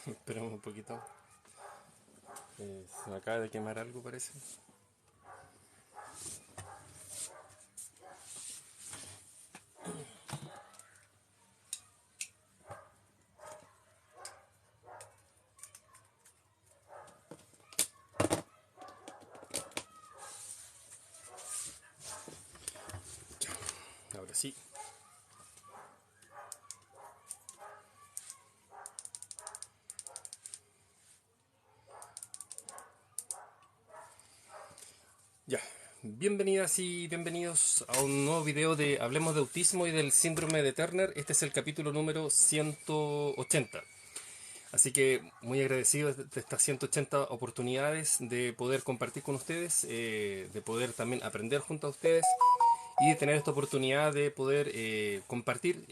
Esperemos un poquito. Se me acaba de quemar algo, parece. Ahora sí. Ya. Bienvenidas y bienvenidos a un nuevo video de Hablemos de Autismo y del Síndrome de Turner. Este es el capítulo número 180. Así que muy agradecido de estas 180 oportunidades de poder compartir con ustedes, de poder también aprender junto a ustedes y de tener esta oportunidad de poder compartir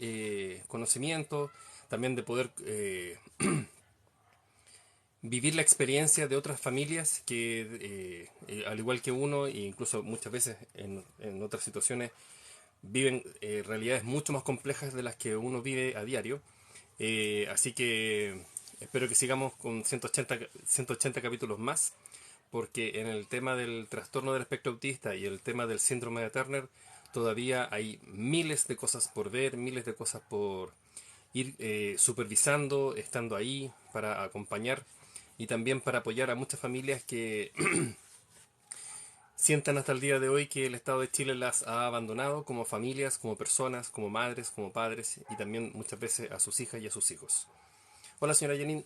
conocimiento, también de poder vivir la experiencia de otras familias que, al igual que uno, e incluso muchas veces en otras situaciones, viven realidades mucho más complejas de las que uno vive a diario. Así que espero que sigamos con 180 capítulos más, porque en el tema del trastorno del espectro autista y el tema del síndrome de Turner todavía hay miles de cosas por ver, miles de cosas por ir supervisando, estando ahí para acompañar y también para apoyar a muchas familias que sientan hasta el día de hoy que el Estado de Chile las ha abandonado como familias, como personas, como madres, como padres y también muchas veces a sus hijas y a sus hijos. Hola señora Janine,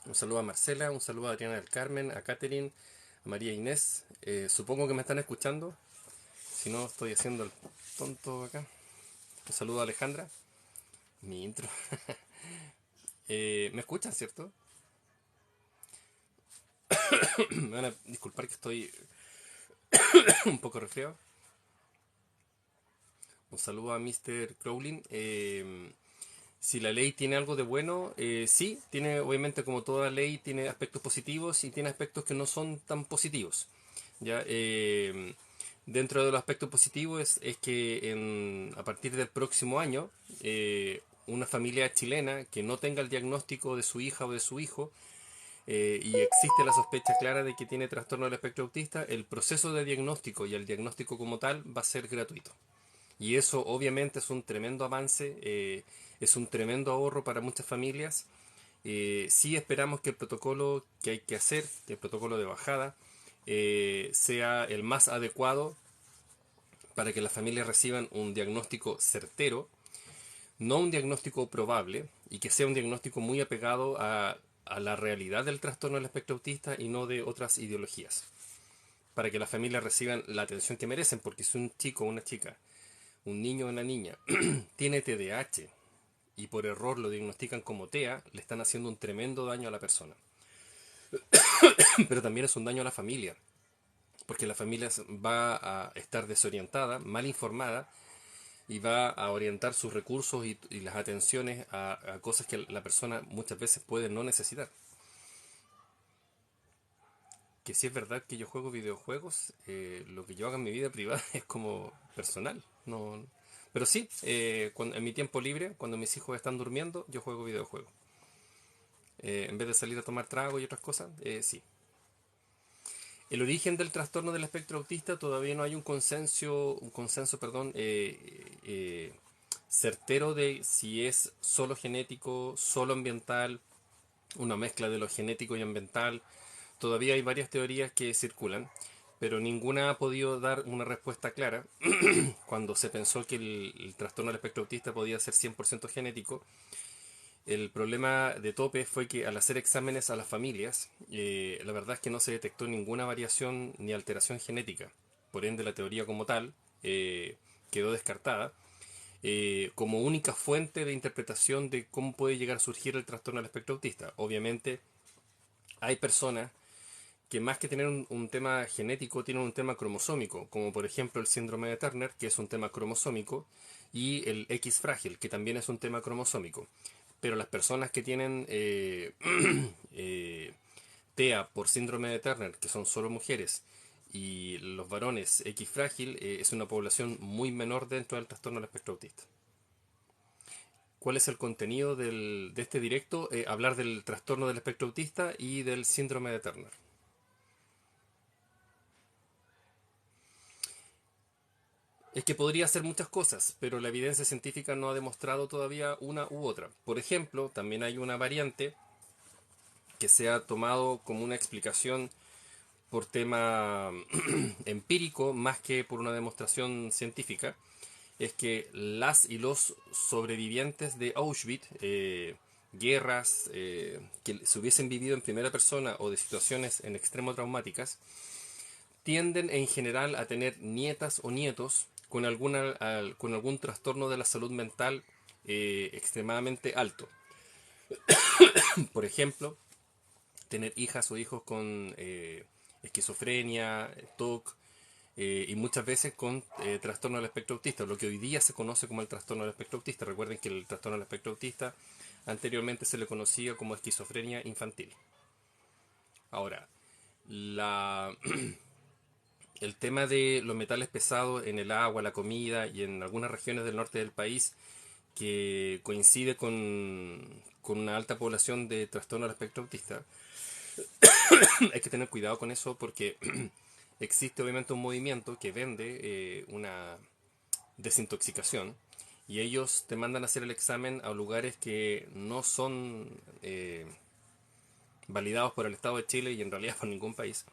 un saludo a Marcela, un saludo a Adriana del Carmen, a Catherine, a María Inés. Supongo que me están escuchando, si no estoy haciendo el tonto acá. Un saludo a Alejandra, mi intro. ¿Me escuchan, cierto? Me van a disculpar que estoy un poco resfriado. Un saludo a Mr. Crowlin. Si la ley tiene algo de bueno, sí, tiene obviamente como toda ley, tiene aspectos positivos y tiene aspectos que no son tan positivos. ¿Ya? Dentro de los aspectos positivos es que a partir del próximo año, una familia chilena que no tenga el diagnóstico de su hija o de su hijo, y existe la sospecha clara de que tiene trastorno del espectro autista, el proceso de diagnóstico y el diagnóstico como tal va a ser gratuito. Y eso obviamente es un tremendo avance, es un tremendo ahorro para muchas familias. Sí esperamos que el protocolo que hay que hacer, que el protocolo de bajada, sea el más adecuado para que las familias reciban un diagnóstico certero, no un diagnóstico probable, y que sea un diagnóstico muy apegado a la realidad del trastorno del espectro autista y no de otras ideologías, para que las familias reciban la atención que merecen, porque si un chico o una chica, un niño o una niña, tiene TDAH y por error lo diagnostican como TEA, le están haciendo un tremendo daño a la persona. Pero también es un daño a la familia, porque la familia va a estar desorientada, mal informada, y va a orientar sus recursos y las atenciones a cosas que la persona muchas veces puede no necesitar. Que si es verdad que yo juego videojuegos, lo que yo haga en mi vida privada es como personal. No, pero sí, en mi tiempo libre, cuando mis hijos están durmiendo, yo juego videojuegos. En vez de salir a tomar trago y otras cosas, sí. El origen del trastorno del espectro autista todavía no hay un consenso, perdón, certero de si es solo genético, solo ambiental, una mezcla de lo genético y ambiental. Todavía hay varias teorías que circulan, pero ninguna ha podido dar una respuesta clara. Cuando se pensó que el trastorno del espectro autista podía ser 100% genético, el problema de tope fue que al hacer exámenes a las familias, la verdad es que no se detectó ninguna variación ni alteración genética. Por ende, la teoría como tal quedó descartada como única fuente de interpretación de cómo puede llegar a surgir el trastorno del espectro autista. Obviamente, hay personas que más que tener un tema genético, tienen un tema cromosómico, como por ejemplo el síndrome de Turner, que es un tema cromosómico, y el X frágil, que también es un tema cromosómico. Pero las personas que tienen TEA por síndrome de Turner, que son solo mujeres, y los varones X frágil, es una población muy menor dentro del trastorno del espectro autista. ¿Cuál es el contenido de este directo? Hablar del trastorno del espectro autista y del síndrome de Turner. Es que podría hacer muchas cosas, pero la evidencia científica no ha demostrado todavía una u otra. Por ejemplo, también hay una variante que se ha tomado como una explicación por tema empírico más que por una demostración científica, es que las y los sobrevivientes de Auschwitz, guerras que se hubiesen vivido en primera persona o de situaciones en extremo traumáticas, tienden en general a tener nietas o nietos con, con algún trastorno de la salud mental extremadamente alto. Por ejemplo, tener hijas o hijos con esquizofrenia, TOC, y muchas veces con trastorno del espectro autista, lo que hoy día se conoce como el trastorno del espectro autista. Recuerden que el trastorno del espectro autista anteriormente se le conocía como esquizofrenia infantil. Ahora, la, el tema de los metales pesados en el agua, la comida y en algunas regiones del norte del país que coincide con una alta población de trastorno del espectro autista, hay que tener cuidado con eso porque existe obviamente un movimiento que vende una desintoxicación y ellos te mandan a hacer el examen a lugares que no son validados por el Estado de Chile y en realidad por ningún país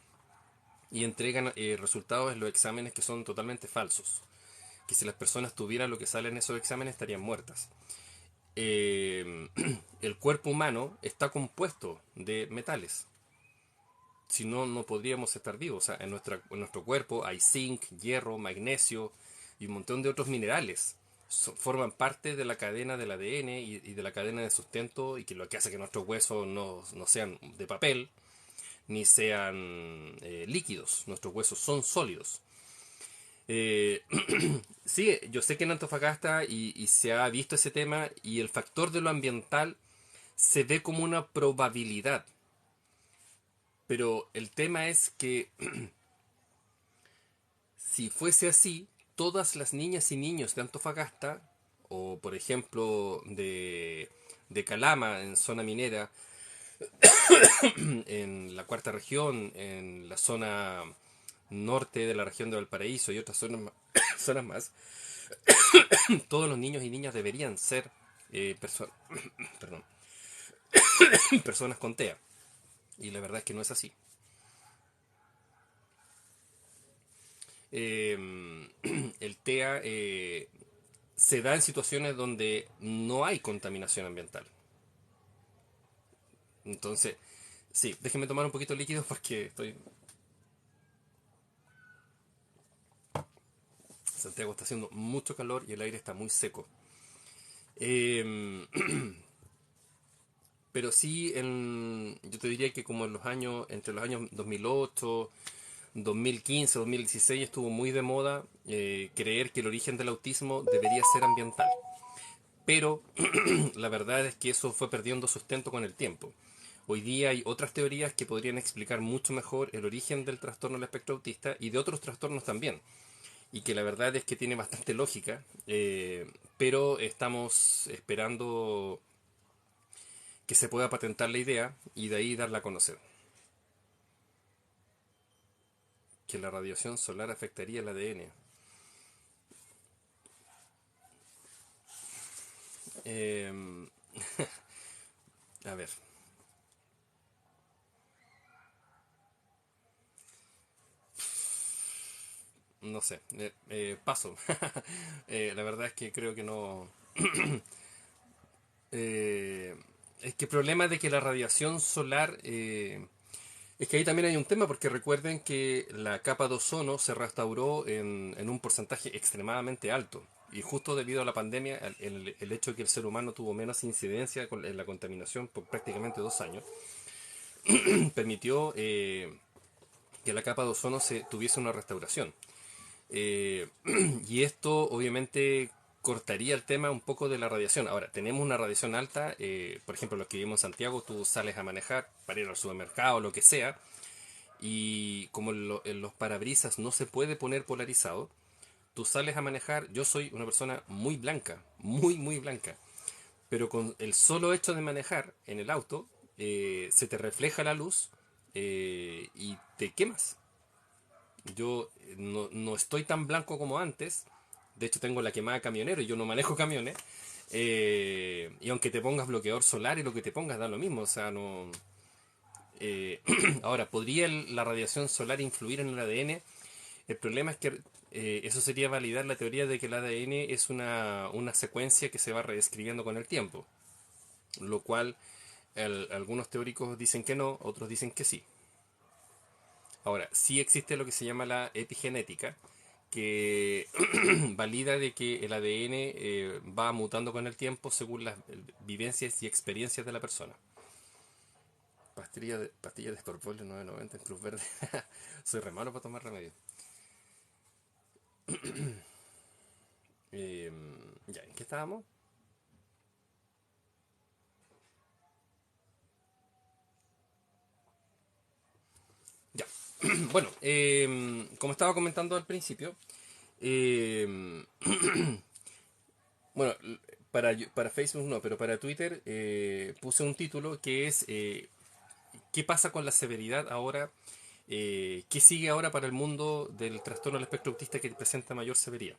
y entregan resultados en los exámenes que son totalmente falsos, que si las personas tuvieran lo que sale en esos exámenes estarían muertas. El cuerpo humano está compuesto de metales, si no, no podríamos estar vivos. O sea, en nuestro cuerpo hay zinc, hierro, magnesio y un montón de otros minerales. Forman parte de la cadena del ADN y de la cadena de sustento y que lo que hace que nuestros huesos no sean de papel ni sean líquidos. Nuestros huesos son sólidos. Eh, sí, yo sé que en Antofagasta y se ha visto ese tema y el factor de lo ambiental se ve como una probabilidad. Pero el tema es que si fuese así, todas las niñas y niños de Antofagasta, o por ejemplo de Calama, en zona minera, en la cuarta región, en la zona norte de la región de Valparaíso y otras zonas, zonas más, todos los niños y niñas deberían ser perdón, personas con TEA. Y la verdad es que no es así. El TEA se da en situaciones donde no hay contaminación ambiental. Entonces, sí, déjenme tomar un poquito de líquido porque estoy... Santiago está haciendo mucho calor y el aire está muy seco. Eh, pero sí, yo te diría que como en los años, entre los años 2008, 2015, 2016 estuvo muy de moda creer que el origen del autismo debería ser ambiental. Pero la verdad es que eso fue perdiendo sustento con el tiempo. Hoy día hay otras teorías que podrían explicar mucho mejor el origen del trastorno del espectro autista y de otros trastornos también. Y que la verdad es que tiene bastante lógica, pero estamos esperando que se pueda patentar la idea y de ahí darla a conocer. Que la radiación solar afectaría el ADN. Eh, a ver, no sé, paso. La verdad es que creo que no... Eh, es que el problema de que la radiación solar... es que ahí también hay un tema, porque recuerden que la capa de ozono se restauró en un porcentaje extremadamente alto. Y justo debido a la pandemia, el hecho de que el ser humano tuvo menos incidencia en la contaminación por prácticamente 2 años, permitió que la capa de ozono tuviese una restauración. Eh, y esto obviamente cortaría el tema un poco de la radiación. Ahora, tenemos una radiación alta, por ejemplo, los que vivimos en Santiago, tú sales a manejar para ir al supermercado o lo que sea, y como en los parabrisas no se puede poner polarizado, tú sales a manejar, yo soy una persona muy blanca, muy, muy blanca, pero con el solo hecho de manejar en el auto, se te refleja la luz y te quemas. Yo no estoy tan blanco como antes. De hecho, tengo la quemada camionero y yo no manejo camiones. Y aunque te pongas bloqueador solar y lo que te pongas da lo mismo. O sea, no. Ahora, ¿podría la radiación solar influir en el ADN? El problema es que eso sería validar la teoría de que el ADN es una secuencia que se va reescribiendo con el tiempo. Lo cual algunos teóricos dicen que no, otros dicen que sí. Ahora, sí existe lo que se llama la epigenética, que valida de que el ADN va mutando con el tiempo según las vivencias y experiencias de la persona. Pastilla de Sportfolio 990 en Cruz Verde. Soy re malo para tomar remedio. Eh, ya, ¿en qué estábamos? Ya. Bueno, como estaba comentando al principio, eh, bueno, para Facebook no, pero para Twitter puse un título que es ¿qué pasa con la severidad ahora? ¿Qué sigue ahora para el mundo del trastorno del espectro autista que presenta mayor severidad?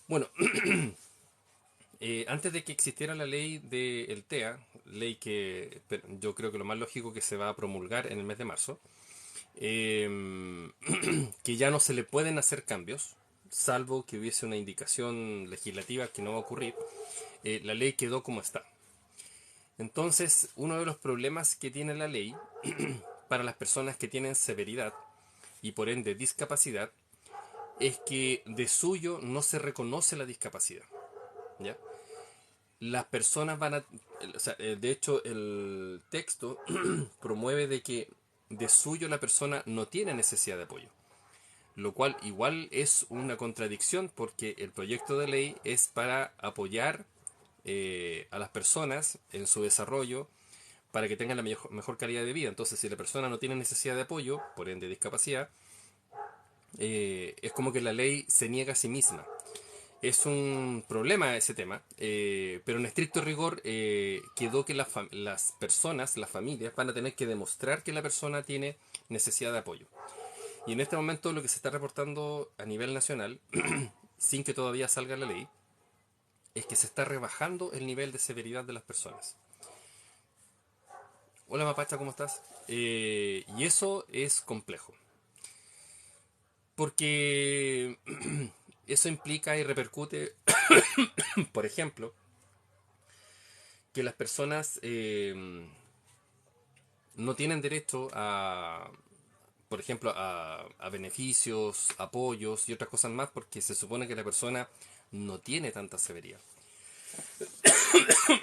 Bueno, antes de que existiera la ley del TEA, ley que yo creo que lo más lógico que se va a promulgar en el mes de marzo, que ya no se le pueden hacer cambios, salvo que hubiese una indicación legislativa que no va a ocurrir, la ley quedó como está. Entonces, uno de los problemas que tiene la ley para las personas que tienen severidad y por ende discapacidad es que de suyo no se reconoce la discapacidad. ¿Ya? Las personas van a... O sea, de hecho, el texto promueve de que de suyo la persona no tiene necesidad de apoyo. Lo cual igual es una contradicción porque el proyecto de ley es para apoyar a las personas en su desarrollo para que tengan la mejor calidad de vida. Entonces, si la persona no tiene necesidad de apoyo, por ende discapacidad, es como que la ley se niega a sí misma. Es un problema ese tema, pero en estricto rigor quedó que las personas, las familias, van a tener que demostrar que la persona tiene necesidad de apoyo. Y en este momento lo que se está reportando a nivel nacional, sin que todavía salga la ley, es que se está rebajando el nivel de severidad de las personas. Hola Mapacha, ¿cómo estás? Y eso es complejo, porque eso implica y repercute, por ejemplo, que las personas no tienen derecho a, por ejemplo, a beneficios, apoyos y otras cosas más porque se supone que la persona no tiene tanta severidad.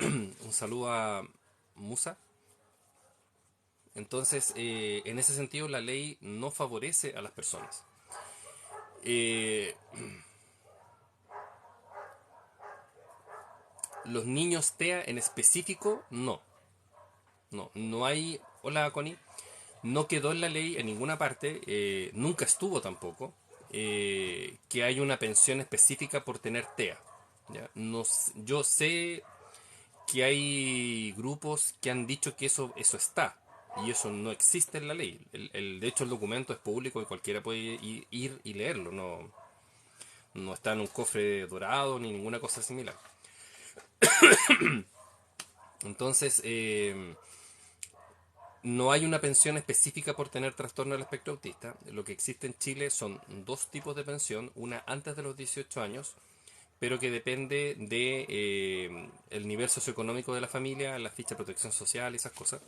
Un saludo a Musa. Entonces, en ese sentido, la ley no favorece a las personas. Eh, los niños TEA en específico, no. No hay. Hola, Connie. No quedó en la ley en ninguna parte, nunca estuvo tampoco, que hay una pensión específica por tener TEA. ¿Ya? No, yo sé que hay grupos que han dicho que eso está, y eso no existe en la ley. De hecho, el documento es público y cualquiera puede ir y leerlo, no está en un cofre dorado ni ninguna cosa similar. Entonces, no hay una pensión específica por tener trastorno del espectro autista. Lo que existe en Chile son dos tipos de pensión, una antes de los 18 años, pero que depende de el nivel socioeconómico de la familia, la ficha de protección social y esas cosas.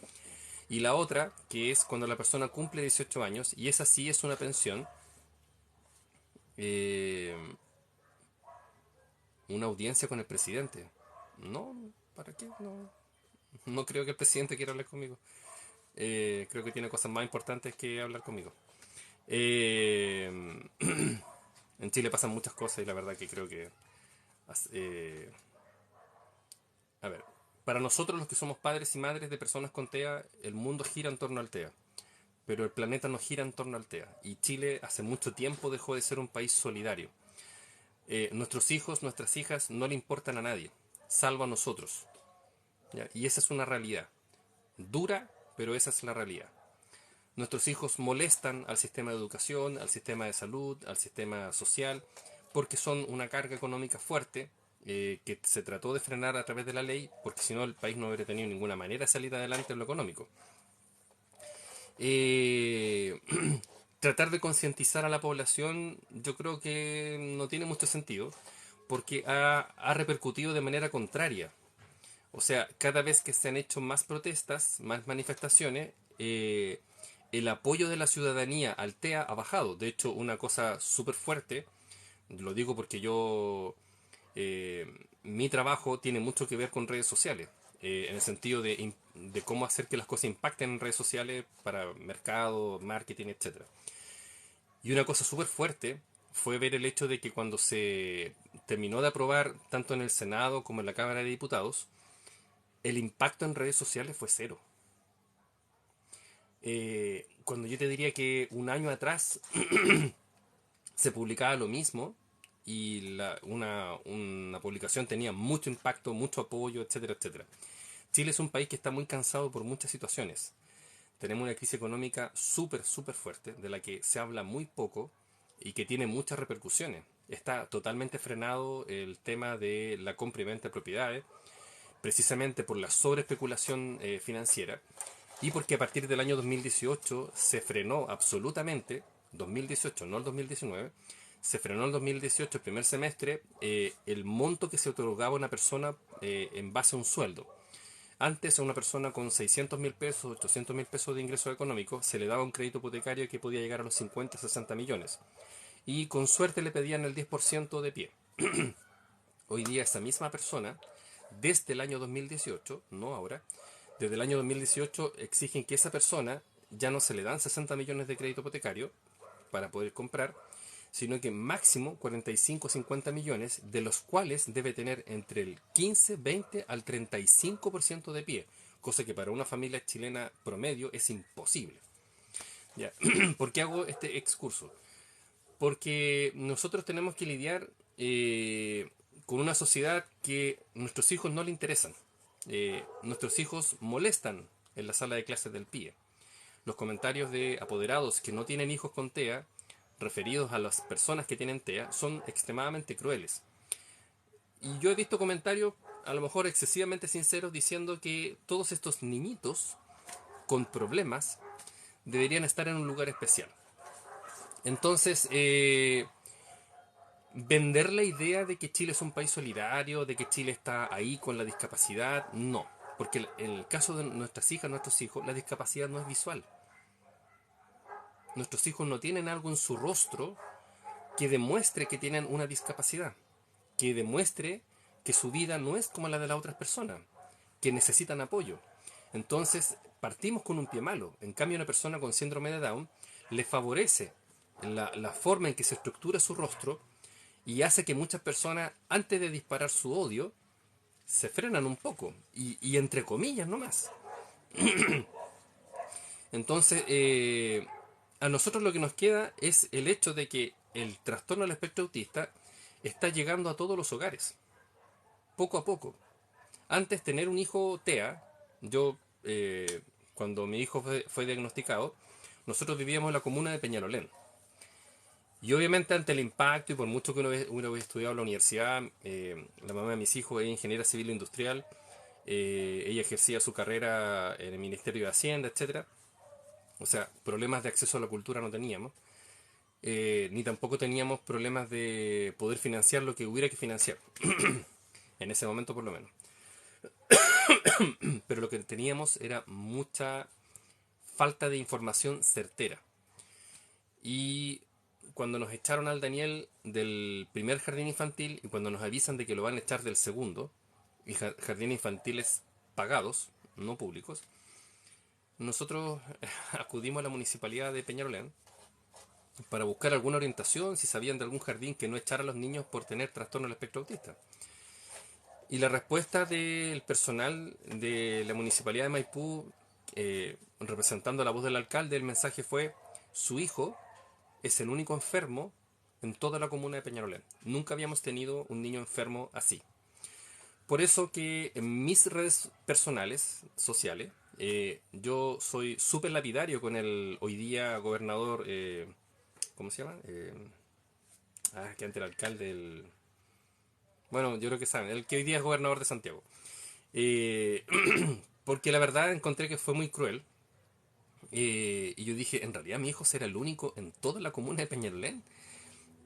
Y la otra, que es cuando la persona cumple 18 años, y esa sí es una pensión, eh, una audiencia con el presidente. No, ¿para qué? No creo que el presidente quiera hablar conmigo. Creo que tiene cosas más importantes que hablar conmigo. Eh, en Chile pasan muchas cosas y la verdad que creo que... eh, a ver, para nosotros los que somos padres y madres de personas con TEA, el mundo gira en torno al TEA, pero el planeta no gira en torno al TEA. Y Chile hace mucho tiempo dejó de ser un país solidario. Nuestros hijos, nuestras hijas no le importan a nadie, salvo a nosotros. ¿ya? Y esa es una realidad. Dura, pero esa es la realidad. Nuestros hijos molestan al sistema de educación, al sistema de salud, al sistema social, porque son una carga económica fuerte que se trató de frenar a través de la ley, porque si no el país no habría tenido ninguna manera de salir adelante en lo económico. Eh, Tratar de concientizar a la población yo creo que no tiene mucho sentido, porque ha repercutido de manera contraria. O sea, cada vez que se han hecho más protestas, más manifestaciones, el apoyo de la ciudadanía al TEA ha bajado. De hecho, una cosa súper fuerte, lo digo porque eh, mi trabajo tiene mucho que ver con redes sociales, en el sentido de cómo hacer que las cosas impacten en redes sociales para mercado, marketing, etcétera. Y una cosa súper fuerte fue ver el hecho de que cuando se terminó de aprobar, tanto en el Senado como en la Cámara de Diputados, el impacto en redes sociales fue cero. Cuando yo te diría que un año atrás se publicaba lo mismo y una publicación tenía mucho impacto, mucho apoyo, etcétera, etcétera. Chile es un país que está muy cansado por muchas situaciones. Tenemos una crisis económica súper, súper fuerte, de la que se habla muy poco y que tiene muchas repercusiones. Está totalmente frenado el tema de la compra y venta de propiedades, precisamente por la sobreespeculación financiera y porque a partir del año 2018 se frenó absolutamente, 2018, no el 2019, se frenó en el 2018, el primer semestre, el monto que se otorgaba a una persona en base a un sueldo. Antes a una persona con 600.000 pesos, 800.000 pesos de ingreso económico, se le daba un crédito hipotecario que podía llegar a los 50, 60 millones. Y con suerte le pedían el 10% de pie. Hoy día esa misma persona, desde el año 2018, no ahora, desde el año 2018 exigen que esa persona ya no se le dan 60 millones de crédito hipotecario para poder comprar, sino que máximo 45 o 50 millones, de los cuales debe tener entre el 15, 20 al 35% de pie, cosa que para una familia chilena promedio es imposible. ¿Ya? ¿Por qué hago este excurso? Porque nosotros tenemos que lidiar con una sociedad que nuestros hijos no le interesan. Nuestros hijos molestan en la sala de clases del PIE. Los comentarios de apoderados que no tienen hijos con TEA, referidos a las personas que tienen TEA, son extremadamente crueles. Y yo he visto comentarios, a lo mejor excesivamente sinceros, diciendo que todos estos niñitos con problemas deberían estar en un lugar especial. Entonces, vender la idea de que Chile es un país solidario, de que Chile está ahí con la discapacidad, no. Porque en el caso de nuestras hijas, nuestros hijos, la discapacidad no es visual. Nuestros hijos no tienen algo en su rostro que demuestre que tienen una discapacidad, que demuestre que su vida no es como la de las otras personas, que necesitan apoyo. Entonces, partimos con un pie malo. En cambio, una persona con síndrome de Down le favorece la forma en que se estructura su rostro y hace que muchas personas, antes de disparar su odio, se frenan un poco. Y entre comillas nomás. Entonces, a nosotros lo que nos queda es el hecho de que el trastorno del espectro autista está llegando a todos los hogares, poco a poco. Antes tener un hijo TEA, yo cuando mi hijo fue diagnosticado, nosotros vivíamos en la comuna de Peñalolén. Y obviamente ante el impacto y por mucho que uno hubiera estudiado en la universidad, la mamá de mis hijos es ingeniera civil industrial, ella ejercía su carrera en el Ministerio de Hacienda, etcétera. O sea, problemas de acceso a la cultura no teníamos, ni tampoco teníamos problemas de poder financiar lo que hubiera que financiar, en ese momento por lo menos. Pero lo que teníamos era mucha falta de información certera. Y cuando nos echaron al Daniel del primer jardín infantil y cuando nos avisan de que lo van a echar del segundo, y jardines infantiles pagados, no públicos, nosotros acudimos a la municipalidad de Peñalolén para buscar alguna orientación, si sabían de algún jardín que no echara a los niños por tener trastorno del espectro autista. Y la respuesta del personal de la municipalidad de Maipú, representando la voz del alcalde, el mensaje fue: su hijo es el único enfermo en toda la comuna de Peñalolén. Nunca habíamos tenido un niño enfermo así. Por eso que en mis redes personales, sociales, yo soy súper lapidario con el hoy día gobernador, ¿cómo se llama? Que antes era alcalde, bueno, yo creo que saben, el que hoy día es gobernador de Santiago. Eh, Porque la verdad encontré que fue muy cruel. Y yo dije, en realidad mi hijo será el único en toda la comuna de Peñalolén.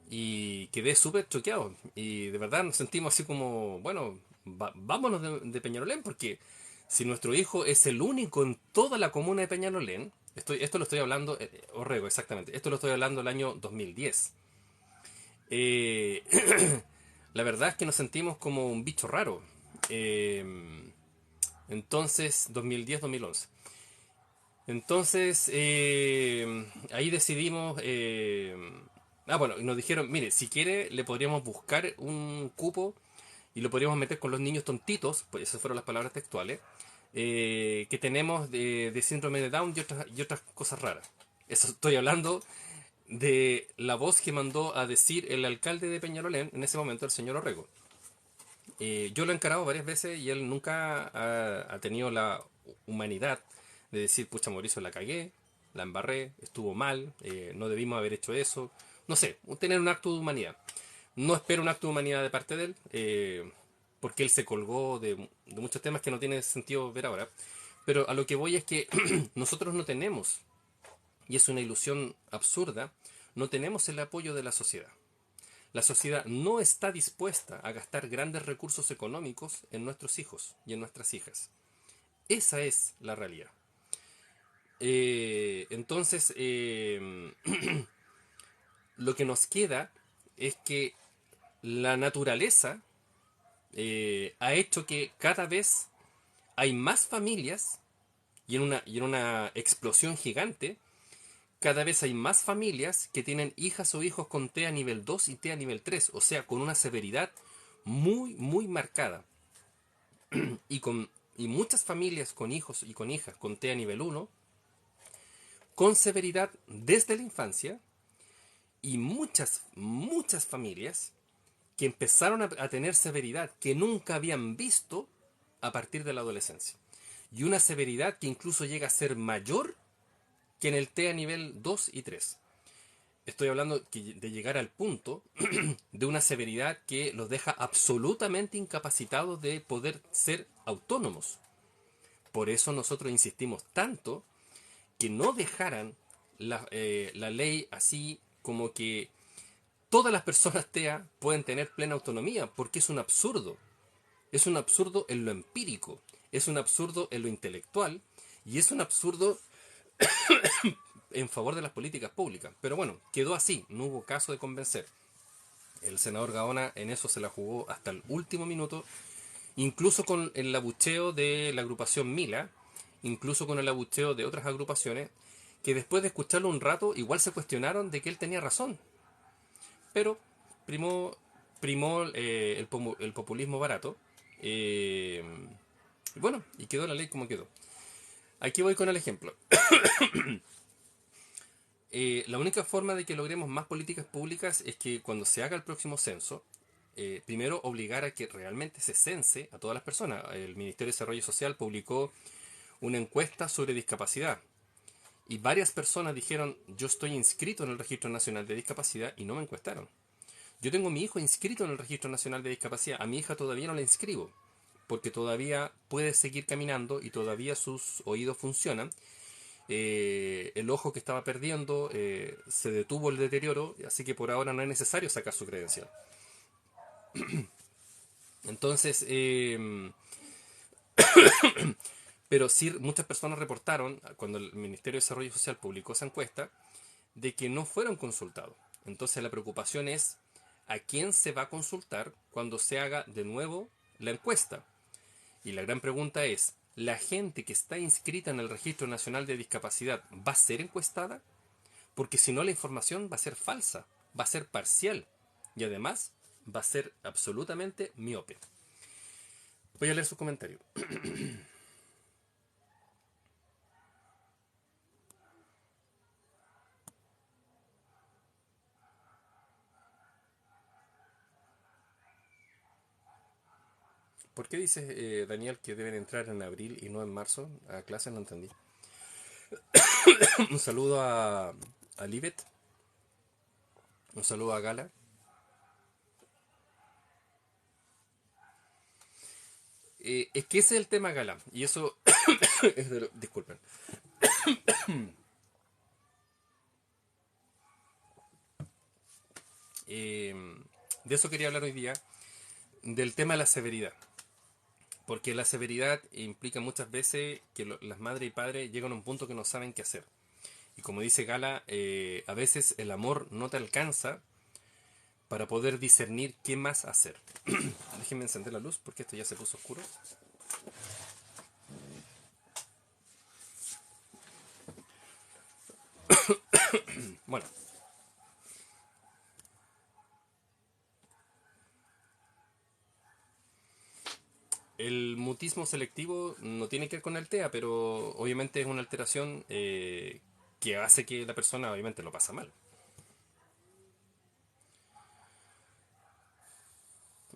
Y quedé súper choqueado. Y de verdad nos sentimos así como, bueno, vámonos de Peñalolén, porque si nuestro hijo es el único en toda la comuna de Peñalolén, esto lo estoy hablando, Orrego, exactamente, esto lo estoy hablando el año 2010. Eh, la verdad es que nos sentimos como un bicho raro. Eh, entonces, 2010-2011. Entonces, ahí decidimos. Bueno, y nos dijeron: mire, si quiere, le podríamos buscar un cupo y lo podríamos meter con los niños tontitos, pues esas fueron las palabras textuales, que tenemos de síndrome de Down y otras cosas raras. Eso estoy hablando de la voz que mandó a decir el alcalde de Peñalolén en ese momento, el señor Orrego. Yo lo he encarado varias veces y él nunca ha tenido la humanidad de decir, pucha, Mauricio, la cagué, la embarré, estuvo mal, no debimos haber hecho eso. No sé, tener un acto de humanidad. No espero un acto de humanidad de parte de él, porque él se colgó de muchos temas que no tiene sentido ver ahora. Pero a lo que voy es que nosotros no tenemos, y es una ilusión absurda, no tenemos el apoyo de la sociedad. La sociedad no está dispuesta a gastar grandes recursos económicos en nuestros hijos y en nuestras hijas. Esa es la realidad. Entonces, lo que nos queda es que la naturaleza ha hecho que cada vez hay más familias y en una explosión gigante, cada vez hay más familias que tienen hijas o hijos con TEA nivel 2 y TEA nivel 3, o sea, con una severidad muy, muy marcada. Y, con, y muchas familias con hijos y con hijas con TEA nivel 1, con severidad desde la infancia, y muchas, muchas familias que empezaron a tener severidad que nunca habían visto a partir de la adolescencia. Y una severidad que incluso llega a ser mayor que en el TEA nivel 2 y 3. Estoy hablando de llegar al punto de una severidad que los deja absolutamente incapacitados de poder ser autónomos. Por eso nosotros insistimos tanto que no dejaran la ley así como que todas las personas TEA pueden tener plena autonomía, porque es un absurdo. Es un absurdo en lo empírico, es un absurdo en lo intelectual y es un absurdo en favor de las políticas públicas. Pero bueno, quedó así, no hubo caso de convencer. El senador Gaona en eso se la jugó hasta el último minuto, incluso con el abucheo de la agrupación Mila, incluso con el abucheo de otras agrupaciones, que después de escucharlo un rato igual se cuestionaron de que él tenía razón. Pero primó, primó el populismo barato. eh, y bueno, y quedó la ley como quedó. Aquí voy con el ejemplo. La única forma de que logremos más políticas públicas es que cuando se haga el próximo censo, primero obligar a que realmente se cense a todas las personas. El Ministerio de Desarrollo Social publicó una encuesta sobre discapacidad y varias personas dijeron: yo estoy inscrito en el Registro Nacional de Discapacidad y no me encuestaron. Yo tengo a mi hijo inscrito en el Registro Nacional de Discapacidad, a mi hija todavía no la inscribo, porque todavía puede seguir caminando y todavía sus oídos funcionan. El ojo que estaba perdiendo se detuvo el deterioro, así que por ahora no es necesario sacar su credencial. Entonces, pero sí muchas personas reportaron, cuando el Ministerio de Desarrollo Social publicó esa encuesta, de que no fueron consultados. Entonces la preocupación es a quién se va a consultar cuando se haga de nuevo la encuesta. Y la gran pregunta es, ¿la gente que está inscrita en el Registro Nacional de Discapacidad va a ser encuestada? Porque si no, la información va a ser falsa, va a ser parcial y además va a ser absolutamente miope. Voy a leer su comentario. ¿Por qué dices, Daniel, que deben entrar en abril y no en marzo a clases? No entendí. Un saludo a Libet, un saludo a Gala. Es que ese es el tema, Gala, y eso es de disculpen. Eh, de eso quería hablar hoy día, del tema de la severidad. Porque la severidad implica muchas veces que las madres y padres llegan a un punto que no saben qué hacer. Y como dice Gala, a veces el amor no te alcanza para poder discernir qué más hacer. Déjenme encender la luz porque esto ya se puso oscuro. Bueno, el mutismo selectivo no tiene que ver con el TEA, pero obviamente es una alteración que hace que la persona obviamente lo pasa mal.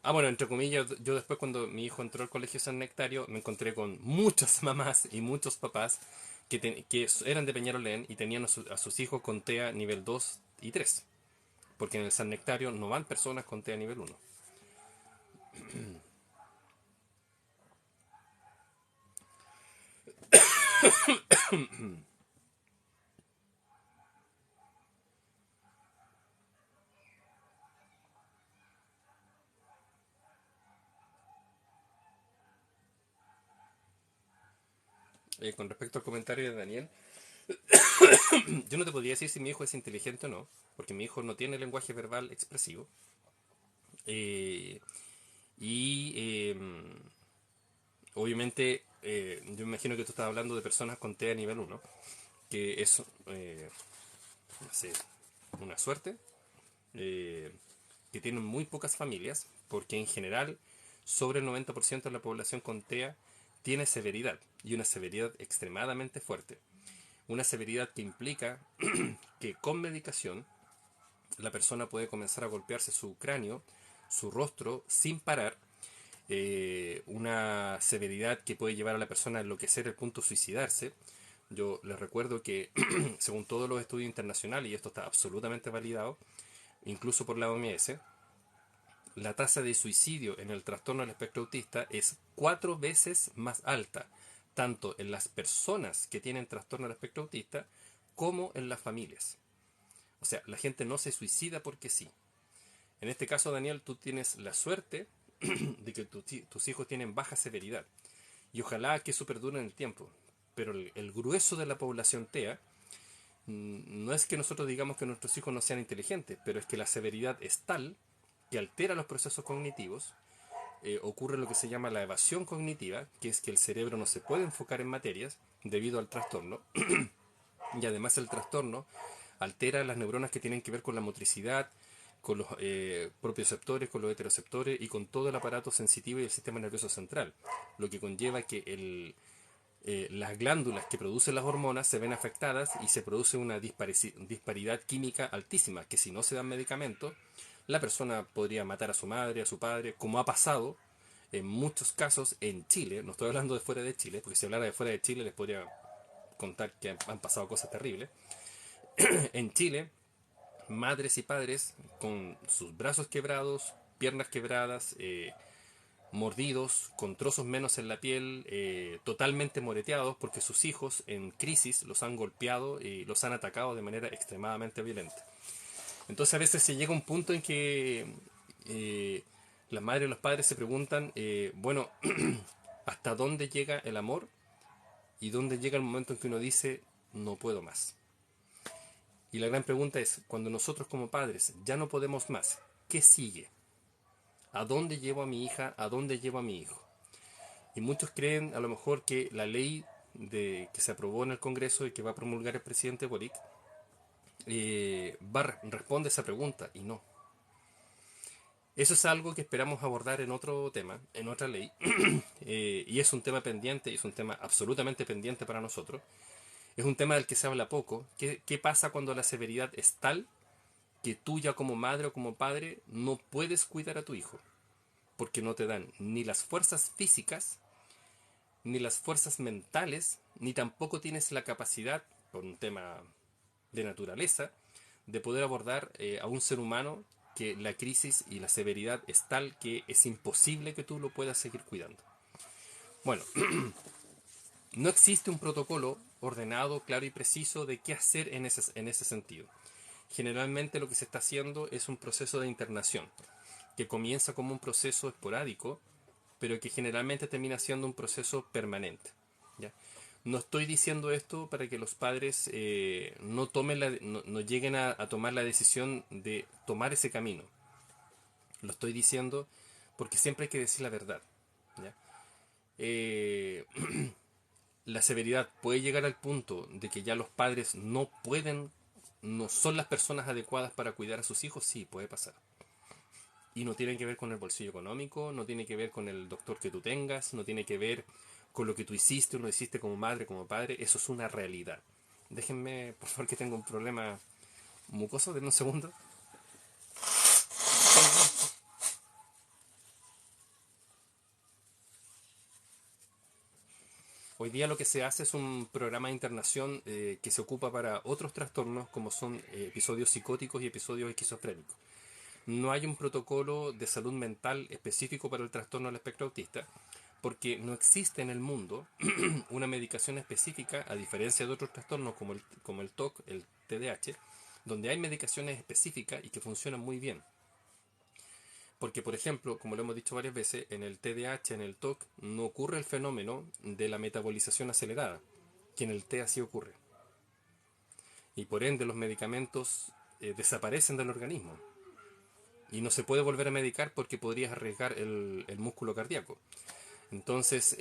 Ah, bueno, entre comillas, yo después cuando mi hijo entró al colegio San Nectario me encontré con muchas mamás y muchos papás que eran de Peñarolén y tenían a sus hijos con TEA nivel 2 y 3. Porque en el San Nectario no van personas con TEA nivel 1. Con respecto al comentario de Daniel, yo no te podría decir si mi hijo es inteligente o no, porque mi hijo no tiene lenguaje verbal expresivo. Eh, y obviamente, yo me imagino que tú estás hablando de personas con TEA nivel 1, que es, no sé, una suerte, eh, que tienen muy pocas familias, porque en general sobre el 90% de la población con TEA tiene severidad, y una severidad extremadamente fuerte. Una severidad que implica que con medicación la persona puede comenzar a golpearse su cráneo, su rostro, sin parar. Una severidad que puede llevar a la persona a enloquecer al punto de suicidarse. Yo les recuerdo que, según todos los estudios internacionales, y esto está absolutamente validado, incluso por la OMS, la tasa de suicidio en el trastorno del espectro autista es 4 veces más alta, tanto en las personas que tienen trastorno del espectro autista como en las familias. O sea, la gente no se suicida porque sí. En este caso, Daniel, tú tienes la suerte de que tus hijos tienen baja severidad. Y ojalá que eso perdure en el tiempo. Pero el grueso de la población TEA no es que nosotros digamos que nuestros hijos no sean inteligentes, pero es que la severidad es tal que altera los procesos cognitivos. Ocurre lo que se llama la evasión cognitiva, que es que el cerebro no se puede enfocar en materias debido al trastorno. Y además el trastorno altera las neuronas que tienen que ver con la motricidad, con los propioceptores, con los heteroceptores y con todo el aparato sensitivo y el sistema nervioso central, lo que conlleva que las glándulas que producen las hormonas se ven afectadas y se produce una disparidad química altísima, que si no se dan medicamentos, la persona podría matar a su madre, a su padre, como ha pasado en muchos casos en Chile. No estoy hablando de fuera de Chile, porque si hablara de fuera de Chile les podría contar que han pasado cosas terribles. En Chile, madres y padres con sus brazos quebrados, piernas quebradas, mordidos, con trozos menos en la piel, totalmente moreteados porque sus hijos en crisis los han golpeado y los han atacado de manera extremadamente violenta. Entonces a veces se llega a un punto en que las madres y los padres se preguntan, bueno, ¿hasta dónde llega el amor? Y dónde llega el momento en que uno dice, no puedo más. Y la gran pregunta es, cuando nosotros como padres ya no podemos más, ¿qué sigue? ¿A dónde llevo a mi hija? ¿A dónde llevo a mi hijo? Y muchos creen a lo mejor que la ley que se aprobó en el Congreso y que va a promulgar el presidente Boric responde a esa pregunta, y no. Eso es algo que esperamos abordar en otro tema, en otra ley, y es un tema pendiente, y es un tema absolutamente pendiente para nosotros. Es un tema del que se habla poco. ¿Qué pasa cuando la severidad es tal que tú ya como madre o como padre no puedes cuidar a tu hijo? porque no te dan ni las fuerzas físicas, ni las fuerzas mentales, ni tampoco tienes la capacidad, por un tema de naturaleza, de poder abordar a un ser humano que la crisis y la severidad es tal que es imposible que tú lo puedas seguir cuidando. Bueno, no existe un protocolo ordenado, claro y preciso de qué hacer en ese sentido. Generalmente lo que se está haciendo es un proceso de internación, que comienza como un proceso esporádico, pero que generalmente termina siendo un proceso permanente. ¿Ya? No estoy diciendo esto para que los padres no lleguen a tomar la decisión de tomar ese camino. Lo estoy diciendo porque siempre hay que decir la verdad. ¿Ya? Eh, la severidad puede llegar al punto de que ya los padres no pueden, no son las personas adecuadas para cuidar a sus hijos. Sí, puede pasar. Y no tiene que ver con el bolsillo económico, no tiene que ver con el doctor que tú tengas, no tiene que ver con lo que tú hiciste o no hiciste como madre, como padre. Eso es una realidad. Déjenme, por favor, que tengo un problema mucoso. Denme un segundo. Hoy día lo que se hace es un programa de internación que se ocupa para otros trastornos como son episodios psicóticos y episodios esquizofrénicos. No hay un protocolo de salud mental específico para el trastorno del espectro autista, porque no existe en el mundo una medicación específica, a diferencia de otros trastornos como el TOC, el TDAH, donde hay medicaciones específicas y que funcionan muy bien. Porque, por ejemplo, como lo hemos dicho varias veces, en el TDAH, en el TOC, no ocurre el fenómeno de la metabolización acelerada, que en el TEA sí ocurre. Y por ende los medicamentos desaparecen del organismo. Y no se puede volver a medicar porque podrías arriesgar el músculo cardíaco. Entonces,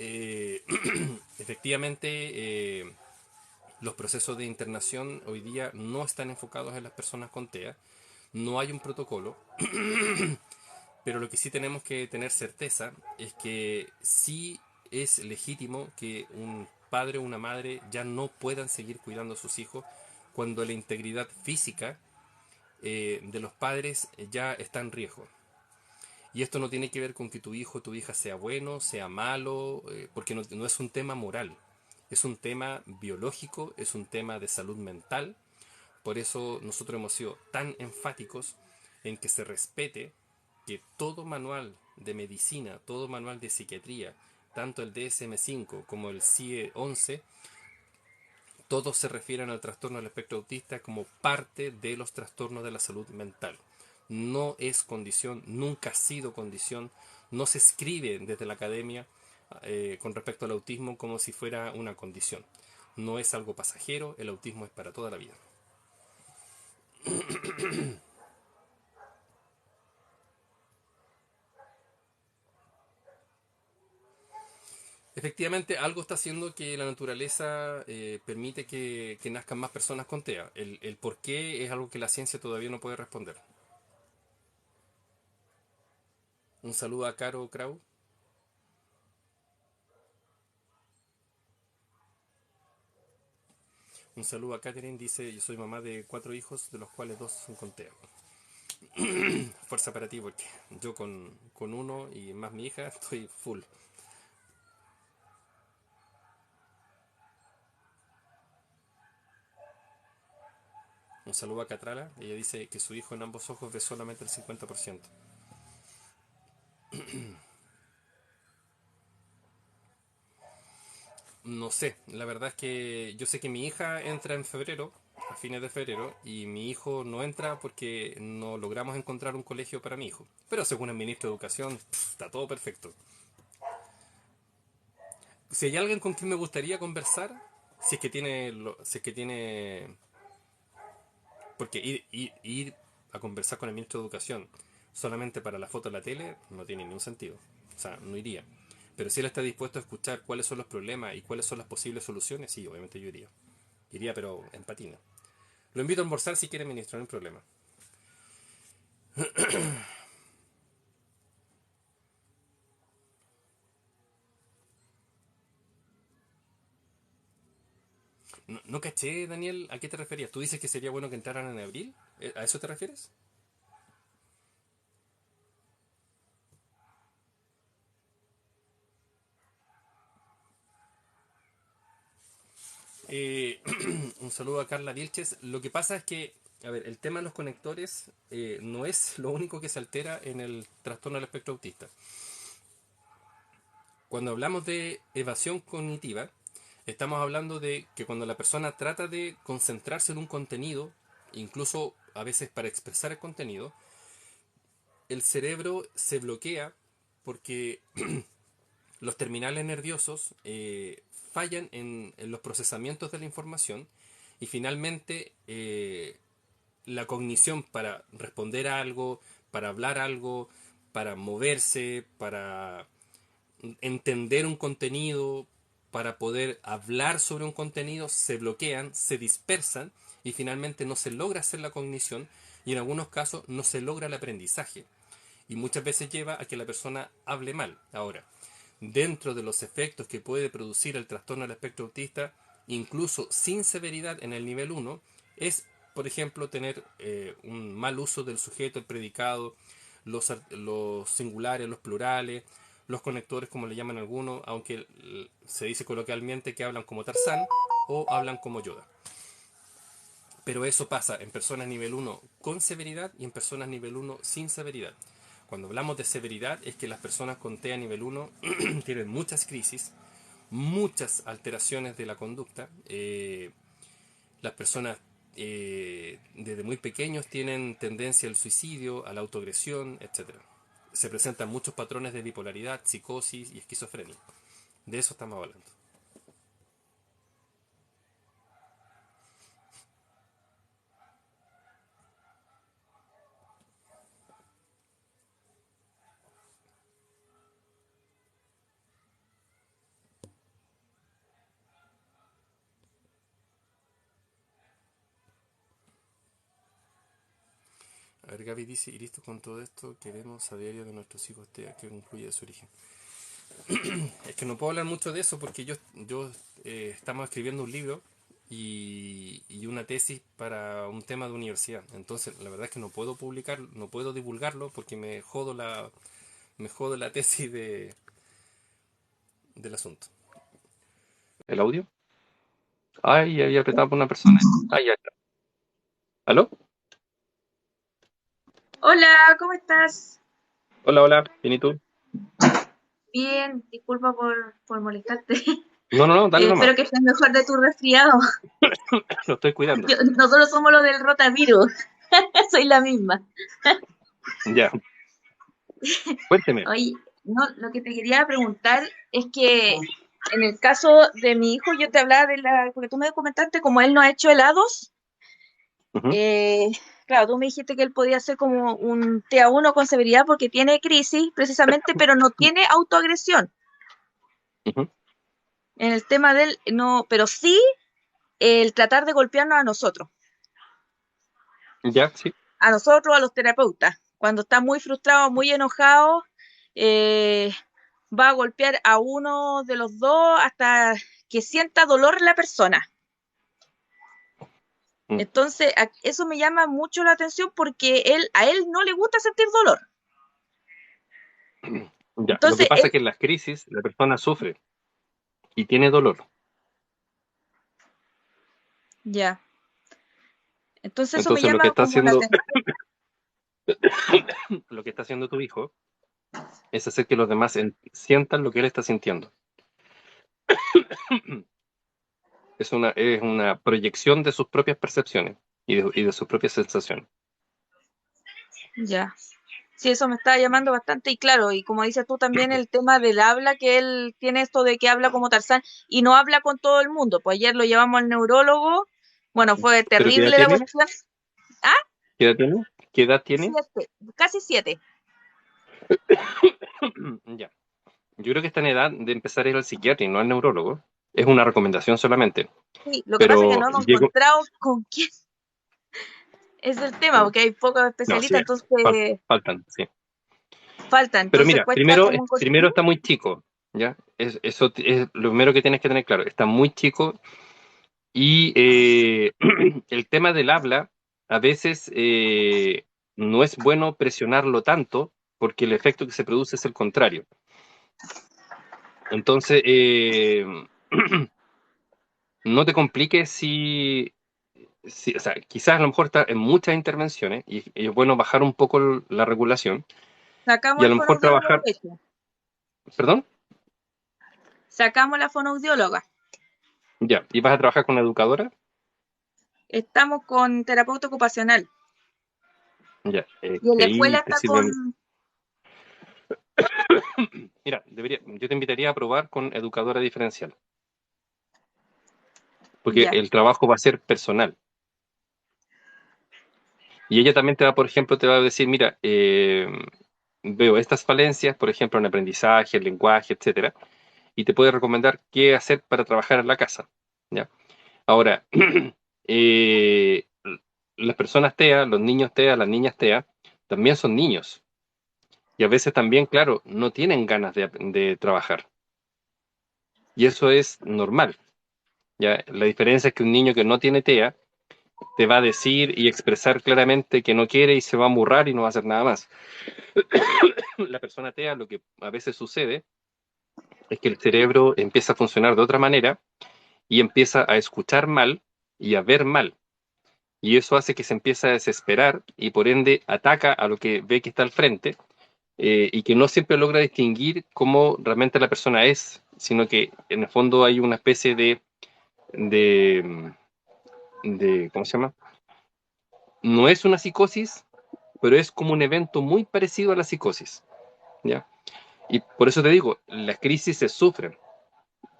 efectivamente, los procesos de internación hoy día no están enfocados en las personas con TEA. No hay un protocolo, pero lo que sí tenemos que tener certeza es que sí es legítimo que un padre o una madre ya no puedan seguir cuidando a sus hijos cuando la integridad física de los padres ya está en riesgo. Y esto no tiene que ver con que tu hijo o tu hija sea bueno, sea malo, porque no es un tema moral, es un tema biológico, es un tema de salud mental. Por eso nosotros hemos sido tan enfáticos en que se respete que todo manual de medicina, todo manual de psiquiatría, tanto el DSM-5 como el CIE-11, todos se refieren al trastorno del espectro autista como parte de los trastornos de la salud mental. No es condición, nunca ha sido condición, no se escribe desde la academia con respecto al autismo como si fuera una condición. No es algo pasajero, el autismo es para toda la vida. Efectivamente, algo está haciendo que la naturaleza permite que nazcan más personas con TEA. El por qué es algo que la ciencia todavía no puede responder. Un saludo a Caro Krau. Un saludo a Catherine, dice, yo soy mamá de 4 hijos, de los cuales 2 son con TEA. Fuerza para ti, porque yo con uno y más mi hija estoy full. Un saludo a Catrala, ella dice que su hijo en ambos ojos ve solamente el 50%. No sé, la verdad es que yo sé que mi hija entra en febrero, a fines de febrero, y mi hijo no entra porque no logramos encontrar un colegio para mi hijo. Pero según el ministro de Educación, está todo perfecto. Si hay alguien con quien me gustaría conversar, si es que tiene, porque ir a conversar con el ministro de Educación solamente para la foto en la tele no tiene ningún sentido. O sea, no iría. Pero si él está dispuesto a escuchar cuáles son los problemas y cuáles son las posibles soluciones, sí, obviamente yo iría. Iría, pero en patina. Lo invito a almorzar si quiere, ministro, no hay problema. No, no caché, Daniel, ¿a qué te referías? ¿Tú dices que sería bueno que entraran en abril? ¿A eso te refieres? Un saludo a Carla Vilches. Lo que pasa es que, a ver, el tema de los conectores no es lo único que se altera en el trastorno del espectro autista. Cuando hablamos de evasión cognitiva, estamos hablando de que cuando la persona trata de concentrarse en un contenido, incluso a veces para expresar el contenido, el cerebro se bloquea porque los terminales nerviosos fallan en los procesamientos de la información y finalmente la cognición para responder a algo, para hablar algo, para moverse, para entender un contenido, para poder hablar sobre un contenido, se bloquean, se dispersan y finalmente no se logra hacer la cognición y en algunos casos no se logra el aprendizaje. Y muchas veces lleva a que la persona hable mal. Ahora, dentro de los efectos que puede producir el trastorno del espectro autista, incluso sin severidad en el nivel 1, es, por ejemplo, tener un mal uso del sujeto, el predicado, los singulares, los plurales, los conectores, como le llaman algunos, aunque se dice coloquialmente que hablan como Tarzán o hablan como Yoda. Pero eso pasa en personas nivel 1 con severidad y en personas nivel 1 sin severidad. Cuando hablamos de severidad es que las personas con TEA nivel 1 tienen muchas crisis, muchas alteraciones de la conducta. Las personas desde muy pequeños tienen tendencia al suicidio, a la autoagresión, etc. Se presentan muchos patrones de bipolaridad, psicosis y esquizofrenia. De eso estamos hablando. A ver, Gaby dice, y listo con todo esto, queremos a diario de nuestros hijos TEA, que concluye su origen. Es que no puedo hablar mucho de eso porque yo estamos escribiendo un libro y una tesis para un tema de universidad. Entonces, la verdad es que no puedo publicar, no puedo divulgarlo porque me jodo la tesis del asunto. ¿El audio? Ay, había apretado por una persona. Ay, ya. ¿Aló? Hola, ¿cómo estás? Hola, hola. ¿Bien y tú? Bien, disculpa por molestarte. No, no, no, dale nomás. Espero que estés mejor de tu resfriado. Lo estoy cuidando. Nosotros somos los del rotavirus. Soy la misma. Ya, cuénteme. Oye, no, lo que te quería preguntar es que en el caso de mi hijo, yo te hablaba porque tú me comentaste como él no ha hecho helados. Ujú, eh, claro, tú me dijiste que él podía ser como un TA1 con severidad porque tiene crisis precisamente, pero no tiene autoagresión. ujú. En el tema del, no, pero sí el tratar de golpearnos Ya, sí. a nosotros, a los terapeutas. Cuando está muy frustrado, muy enojado, eh, va a golpear a uno de los dos hasta que sienta dolor la persona. Mm, Entonces, eso me llama mucho la atención porque a él no le gusta sentir dolor. Ya, lo que Entonces, pasa es que en las crisis la persona sufre y tiene dolor. ya. Entonces eso me Entonces llama como la atención. lo que está haciendo tu hijo es hacer que los demás sientan lo que él está sintiendo. Es una proyección de sus propias percepciones y de sus propias sensaciones. Ya. Sí, eso me está llamando bastante y claro, y como dices tú también el tema del habla, que él tiene esto de que habla como Tarzán y no habla con todo el mundo. Pues ayer lo llevamos al neurólogo, bueno, fue ¿Pero qué edad terrible la tiene? cuestión. Ah, ¿Qué edad tiene? ¿Qué edad tiene? 7, casi 7. Ya. Yo creo que está en edad de empezar a ir al psiquiatra y no al neurólogo. Es una recomendación solamente. Sí, lo que pasa es que Pero no hemos llego. encontrado con quién es el tema, porque hay pocos No, sí, especialistas, entonces faltan, sí. falta, Pero entonces mira, cuesta primero, como primero encontrar. está muy chico, ¿ya? Eso es lo primero que tienes que tener claro. Está muy chico y el tema del habla, a veces no es bueno presionarlo tanto porque el efecto que se produce es el contrario. Entonces, no te compliques o sea, quizás a lo mejor está en muchas intervenciones y es bueno bajar un poco la regulación y Sacamos a el lo mejor fonoaudiólogo, trabajar, de hecho. perdón, Sacamos la fonoaudióloga. ya, y vas a trabajar con la educadora, Estamos con terapeuta ocupacional. ya, Y en que la ahí escuela te está con... sirven. Mira, yo te invitaría a probar con educadora diferencial, porque Ya, el trabajo va a ser personal. Y ella también te va, por ejemplo, te va a decir, mira, veo estas falencias, por ejemplo, en aprendizaje, en lenguaje, etcétera, y te puede recomendar qué hacer para trabajar en la casa. ¿Ya? Ahora, eh, las personas TEA, los niños TEA, las niñas TEA, también son niños. Y a veces también, claro, no tienen ganas de trabajar. Y eso es normal. ¿Ya? La diferencia es que un niño que no tiene TEA te va a decir y expresar claramente que no quiere y se va a amurrar y no va a hacer nada más. La persona TEA, lo que a veces sucede es que el cerebro empieza a funcionar de otra manera y empieza a escuchar mal y a ver mal. Y eso hace que se empiece a desesperar y por ende ataca a lo que ve que está al frente y que no siempre logra distinguir cómo realmente la persona es, sino que en el fondo hay una especie de, ¿cómo se llama? No es una psicosis, pero es como un evento muy parecido a la psicosis, ¿ya? Y por eso te digo, las crisis se sufren.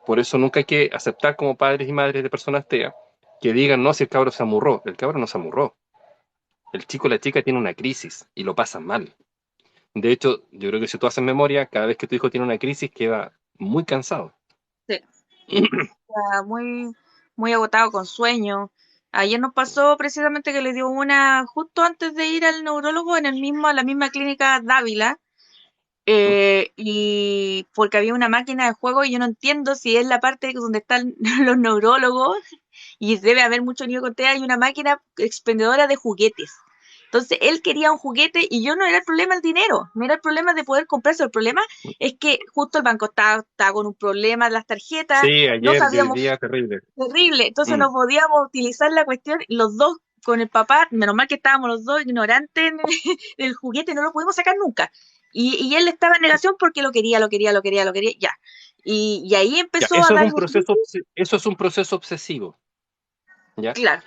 Por eso nunca hay que aceptar como padres y madres de personas TEA que digan, no, si el cabro se amurró. El cabro no se amurró. El chico o la chica tiene una crisis y lo pasan mal. De hecho, yo creo que si tú haces memoria, cada vez que tu hijo tiene una crisis queda muy cansado. sí, está muy agotado con sueño. Ayer nos pasó precisamente que le dio una justo antes de ir al neurólogo en la misma clínica Dávila. Y porque había una máquina de juego y yo no entiendo si es la parte donde están los neurólogos y debe haber mucho niño con TEA, hay una máquina expendedora de juguetes. Entonces él quería un juguete y yo no era el problema el dinero, no era el problema de poder comprarse, el problema es que justo el banco estaba con un problema de las tarjetas, Sí, no ayer y hoy sabíamos, día terrible. terrible, entonces Mm, no podíamos utilizar la cuestión, los dos con el papá, menos mal que estábamos los dos ignorantes en el juguete, no lo pudimos sacar nunca. Y él estaba en negación porque lo quería, ya. Y ahí ya, empezó a darle crisis, eso es un proceso obsesivo, ¿ya? claro,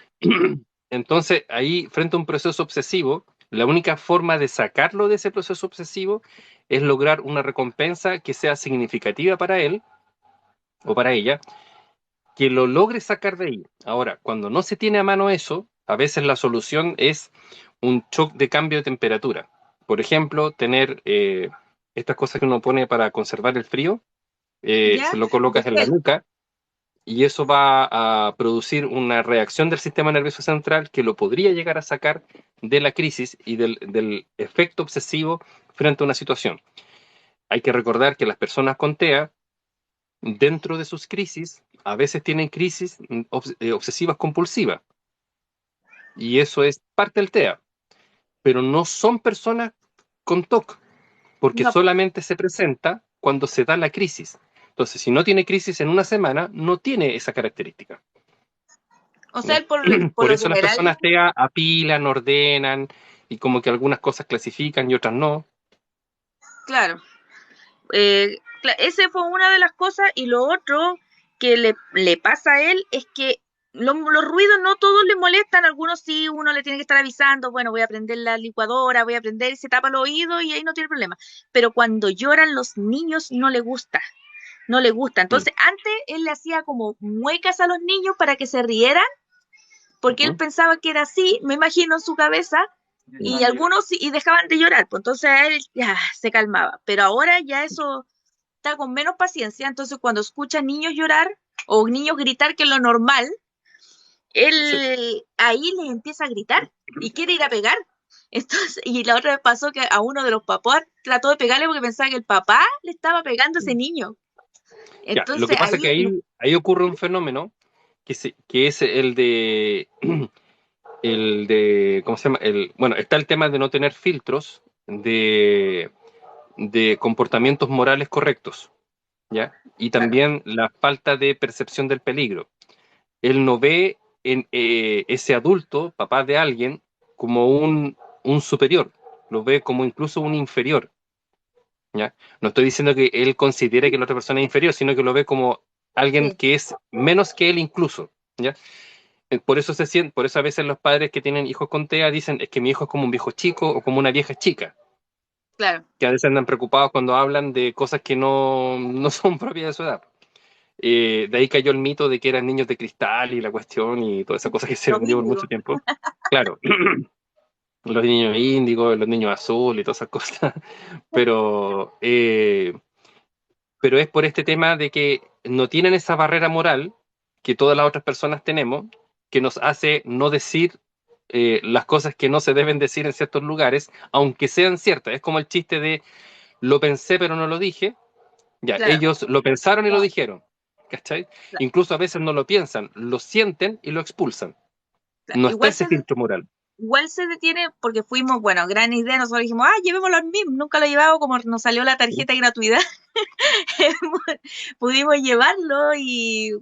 Entonces, ahí, frente a un proceso obsesivo, la única forma de sacarlo de ese proceso obsesivo es lograr una recompensa que sea significativa para él o para ella, que lo logre sacar de ahí. Ahora, cuando no se tiene a mano eso, a veces la solución es un shock de cambio de temperatura. Por ejemplo, tener estas cosas que uno pone para conservar el frío, ya, se lo colocas de en la gel, nuca y eso va a producir una reacción del sistema nervioso central que lo podría llegar a sacar de la crisis y del efecto obsesivo frente a una situación. Hay que recordar que las personas con TEA, dentro de sus crisis, a veces tienen crisis obsesivas compulsivas y eso es parte del TEA, pero no son personas con TOC porque no, po. solamente se presenta cuando se da la crisis. Entonces, si no tiene crisis en una semana, no tiene esa característica. O sea, ¿Ya? él por Por lo eso las general, personas TEA apilan, ordenan y como que algunas cosas clasifican y otras no. claro, ese fue una de las cosas y lo otro que le pasa a él es que los ruidos no todos le molestan, algunos sí, uno le tiene que estar avisando, bueno, voy a prender la licuadora, voy a prender y se tapa los oídos y ahí no tiene problema. Pero cuando lloran los niños no le gusta, no le gusta. Mm, Entonces antes él le hacía como muecas a los niños para que se rieran, porque él ujú. pensaba que era así, me imagino en su cabeza, y algunos y dejaban de llorar, pues entonces él ya se calmaba. Pero ahora ya eso está con menos paciencia, entonces cuando escucha niños llorar o niños gritar, que es lo normal, Sí. él ahí les empieza a gritar y quiere ir a pegar. Entonces, y la otra vez pasó que a uno de los papás trató de pegarle porque pensaba que el papá le estaba pegando a ese niño. Ya, lo que Entonces pasa es que ahí, ahí ocurre un fenómeno que es ¿cómo se llama? Bueno, está el tema de no tener filtros de comportamientos morales correctos, ¿ya? Y claro, también la falta de percepción del peligro. él no ve en ese adulto, papá de alguien, como un superior, lo ve como incluso un inferior, ¿ya? No estoy diciendo que él considere que la otra persona es inferior, sino que lo ve como alguien Sí, que es menos que él incluso, ¿ya? Por eso por eso a veces los padres que tienen hijos con TEA dicen es que mi hijo es como un viejo chico o como una vieja chica, claro. que a veces andan preocupados cuando hablan de cosas que no son propias de su edad. De ahí cayó el mito de que eran niños de cristal y la cuestión y toda esa cosa que se Los vendió por mucho índigos. tiempo. Claro, los niños índigos, los niños azul y todas esas cosas, pero, eh, pero es por este tema de que no tienen esa barrera moral que todas las otras personas tenemos, que nos hace no decir las cosas que no se deben decir en ciertos lugares, aunque sean ciertas. Es como el chiste de lo pensé pero no lo dije. Ya, Claro, ellos lo pensaron y lo claro, dijeron, ¿cachai? claro, Incluso a veces no lo piensan, lo sienten y lo expulsan. claro. No está ese filtro moral. Igual se detiene porque fuimos, bueno, gran idea, nosotros dijimos, llevémoslo al MIM, nunca lo he llevado, como nos salió la tarjeta de gratuidad, pudimos llevarlo y,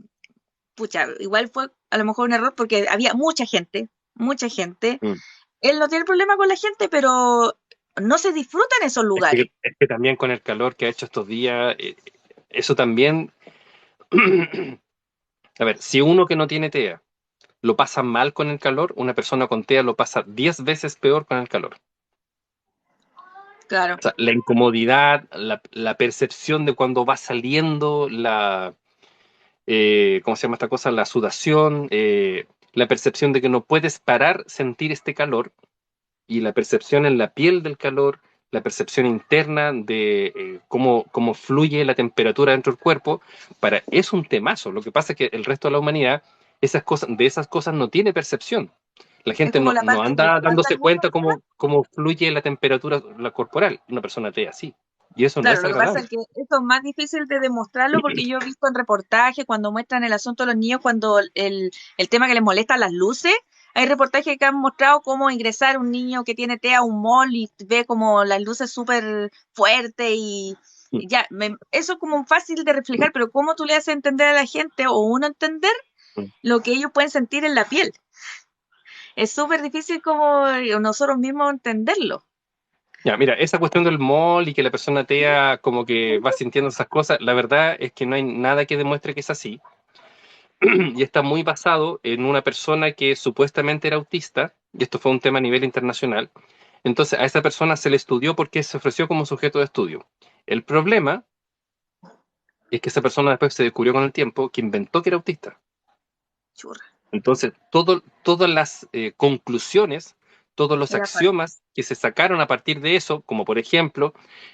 pucha, igual fue a lo mejor un error porque había mucha gente, mucha gente. Mm. Él no tiene problema con la gente, pero no se disfruta en esos lugares. Es que también con el calor que ha hecho estos días, eso también, a ver, si uno que no tiene TEA lo pasa mal con el calor, una persona con TEA lo pasa 10 veces peor con el calor. Claro, O sea, la incomodidad, la percepción de cuando va saliendo, ¿cómo se llama esta cosa? La sudación, la percepción de que no puedes parar sentir este calor y la percepción en la piel del calor, la percepción interna de cómo fluye la temperatura dentro del cuerpo, es un temazo. Lo que pasa es que el resto de la humanidad de esas cosas no tiene percepción. La es gente como la no parte anda visual de dándose algunos. cuenta cómo fluye la temperatura la corporal. Una persona te así. Y eso no Claro, es lo que pasa agradable. es que eso es más difícil de demostrarlo porque yo he visto en reportajes cuando muestran el asunto a los niños, cuando el tema que les molesta las luces, hay reportajes que han mostrado cómo ingresar un niño que tiene TEA a un mall y ve como las luces súper fuertes y ya, eso es como fácil de reflejar, pero cómo tú le haces entender a la gente o uno entender lo que ellos pueden sentir en la piel. Es súper difícil como nosotros mismos entenderlo. Ya, mira, esa cuestión del mall y que la persona tea como que va sintiendo esas cosas, la verdad es que no hay nada que demuestre que es así. Y está muy basado en una persona que supuestamente era autista, y esto fue un tema a nivel internacional. Entonces a esa persona se le estudió porque se ofreció como sujeto de estudio. El problema es que esa persona después se descubrió con el tiempo que inventó que era autista. Churra, Entonces, todas las conclusiones, todos los era falso. axiomas que se sacaron a partir de eso, como por ejemplo,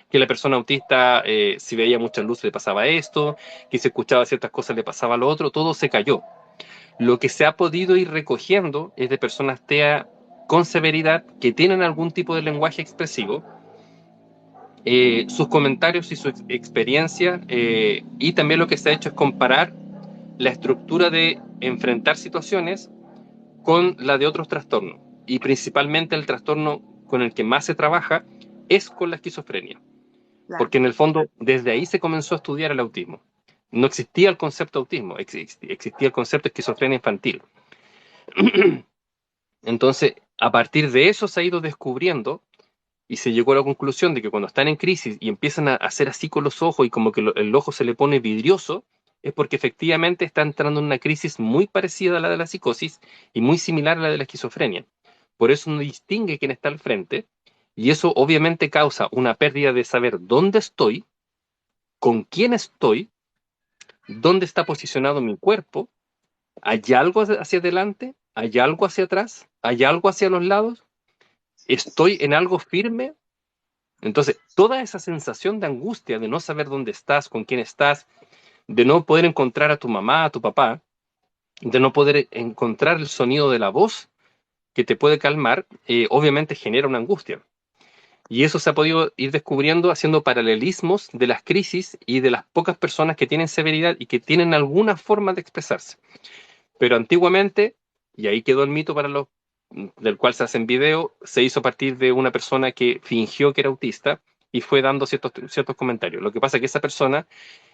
que la persona autista, si veía mucha luz le pasaba esto, que si escuchaba ciertas cosas le pasaba lo otro, todo se cayó. Lo que se ha podido ir recogiendo es de personas TEA con severidad que tienen algún tipo de lenguaje expresivo, sus comentarios y su experiencia, y también lo que se ha hecho es comparar la estructura de enfrentar situaciones con la de otros trastornos. Y principalmente el trastorno con el que más se trabaja es con la esquizofrenia. Claro. Porque en el fondo desde ahí se comenzó a estudiar el autismo. No existía el concepto autismo, existía el concepto de esquizofrenia infantil. Entonces, a partir de eso se ha ido descubriendo y se llegó a la conclusión de que cuando están en crisis y empiezan a hacer así con los ojos y como que el ojo se le pone vidrioso, es porque efectivamente está entrando en una crisis muy parecida a la de la psicosis y muy similar a la de la esquizofrenia. Por eso no distingue quién está al frente y eso obviamente causa una pérdida de saber dónde estoy, con quién estoy, dónde está posicionado mi cuerpo, hay algo hacia adelante, hay algo hacia atrás, hay algo hacia los lados, estoy en algo firme. Entonces, toda esa sensación de angustia de no saber dónde estás, con quién estás, de no poder encontrar a tu mamá, a tu papá, de no poder encontrar el sonido de la voz que te puede calmar, obviamente genera una angustia. Y eso se ha podido ir descubriendo haciendo paralelismos de las crisis y de las pocas personas que tienen severidad y que tienen alguna forma de expresarse. Pero antiguamente, y ahí quedó el mito para los del cual se hacen video, se hizo a partir de una persona que fingió que era autista y fue dando ciertos comentarios. Lo que pasa es que esa persona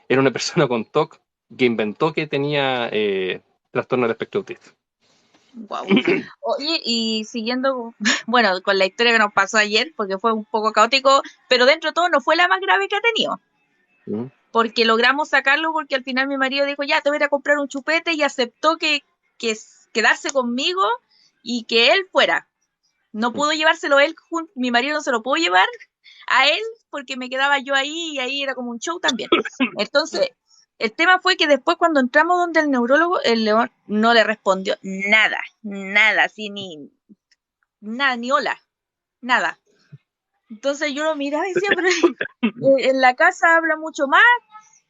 era una persona con TOC que inventó que tenía trastorno del espectro autista. Wow. Oye, y siguiendo, bueno, con la historia que nos pasó ayer, porque fue un poco caótico, pero dentro de todo no fue la más grave que ha tenido, ¿Mm? porque logramos sacarlo porque al final mi marido dijo, ya, te voy a ir a comprar un chupete y aceptó quedarse conmigo y que él fuera. No ¿Mm? pudo llevárselo él, mi marido no se lo pudo llevar a él porque me quedaba yo ahí y ahí era como un show también. Entonces, el tema fue que después cuando entramos donde el neurólogo, el león no le respondió nada, nada, así ni nada, ni hola, nada. Entonces yo lo miraba y decía, pero en la casa habla mucho más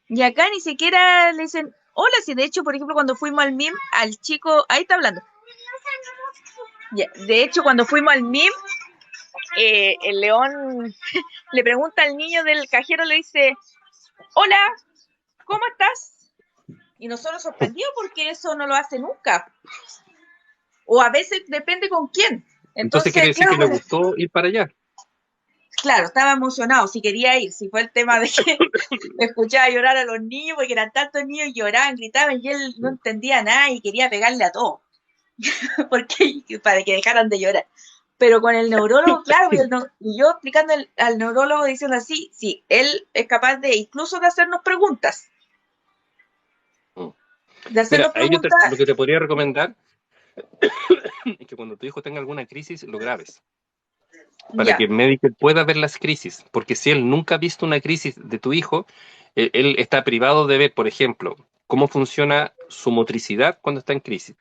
y acá ni siquiera le dicen hola, si de hecho, por ejemplo, cuando fuimos al MIM, al chico, ahí está hablando. Ya, de hecho, cuando fuimos al MIM, el león le pregunta al niño del cajero, le dice, hola, ¿cómo estás? Y nosotros sorprendidos porque eso no lo hace nunca. O a veces depende con quién. Entonces quiere Entonces, decir claro, que le gustó ir para allá. claro, estaba emocionado, si quería ir, si fue el tema de que escuchaba llorar a los niños, porque eran tantos niños y lloraban, gritaban, y él no entendía nada y quería pegarle a todos, porque para que dejaran de llorar. Pero con el neurólogo, claro, y yo explicando al neurólogo diciendo así, sí, él es capaz de incluso de hacernos preguntas, Mm. de Mira, hacernos ahí preguntas, lo que te podría recomendar es que cuando tu hijo tenga alguna crisis, lo grabes, para que ya, el médico pueda ver las crisis, porque si él nunca ha visto una crisis de tu hijo, él está privado de ver, por ejemplo, cómo funciona su motricidad cuando está en crisis,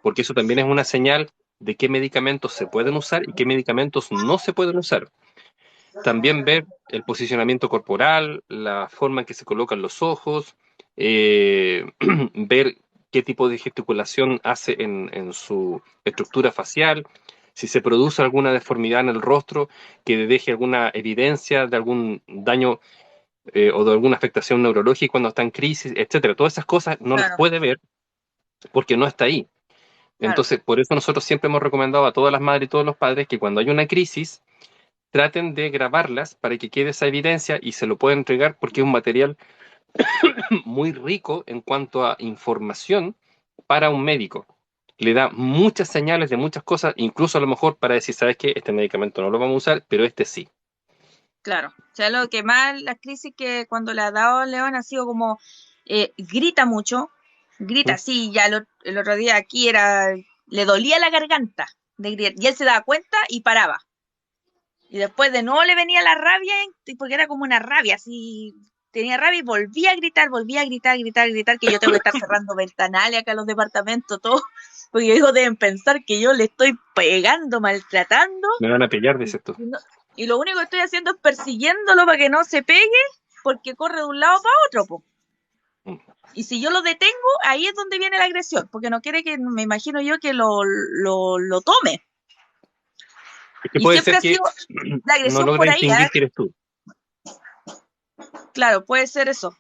porque eso también es una señal de qué medicamentos se pueden usar y qué medicamentos no se pueden usar. También ver el posicionamiento corporal, la forma en que se colocan los ojos, ver qué tipo de gesticulación hace en su estructura facial, si se produce alguna deformidad en el rostro que deje alguna evidencia de algún daño o de alguna afectación neurológica cuando está en crisis, etcétera. Todas esas cosas no las claro, puede ver porque no está ahí. claro, Entonces, por eso nosotros siempre hemos recomendado a todas las madres y todos los padres que cuando hay una crisis, traten de grabarlas para que quede esa evidencia y se lo puedan entregar porque es un material muy rico en cuanto a información para un médico. Le da muchas señales de muchas cosas, incluso a lo mejor para decir, ¿sabes qué? Este medicamento no lo vamos a usar, pero este sí. claro. O sea, lo que más, la crisis que cuando le ha dado León ha sido como, grita mucho, grita, ¿Mm? sí, ya el otro día aquí era, le dolía la garganta de gritar, y él se daba cuenta y paraba. Y después de nuevo le venía la rabia, porque era como una rabia, así, tenía rabia y volvía a gritar, volvía a gritar, gritar, gritar, que yo tengo que estar cerrando ventanales acá en los departamentos, todo, porque ellos deben pensar que yo le estoy pegando, maltratando, Me van a pillar, dices tú. y, y lo único que estoy haciendo es persiguiéndolo para que no se pegue, porque corre de un lado para otro, po. Mm. Y si yo lo detengo, ahí es donde viene la agresión, porque no quiere que, me imagino yo, que lo tome. Es que Y puede siempre ser ha que sido la no agresión logra por ahí, ¿eh? distinguir que eres tú. Claro, puede ser eso.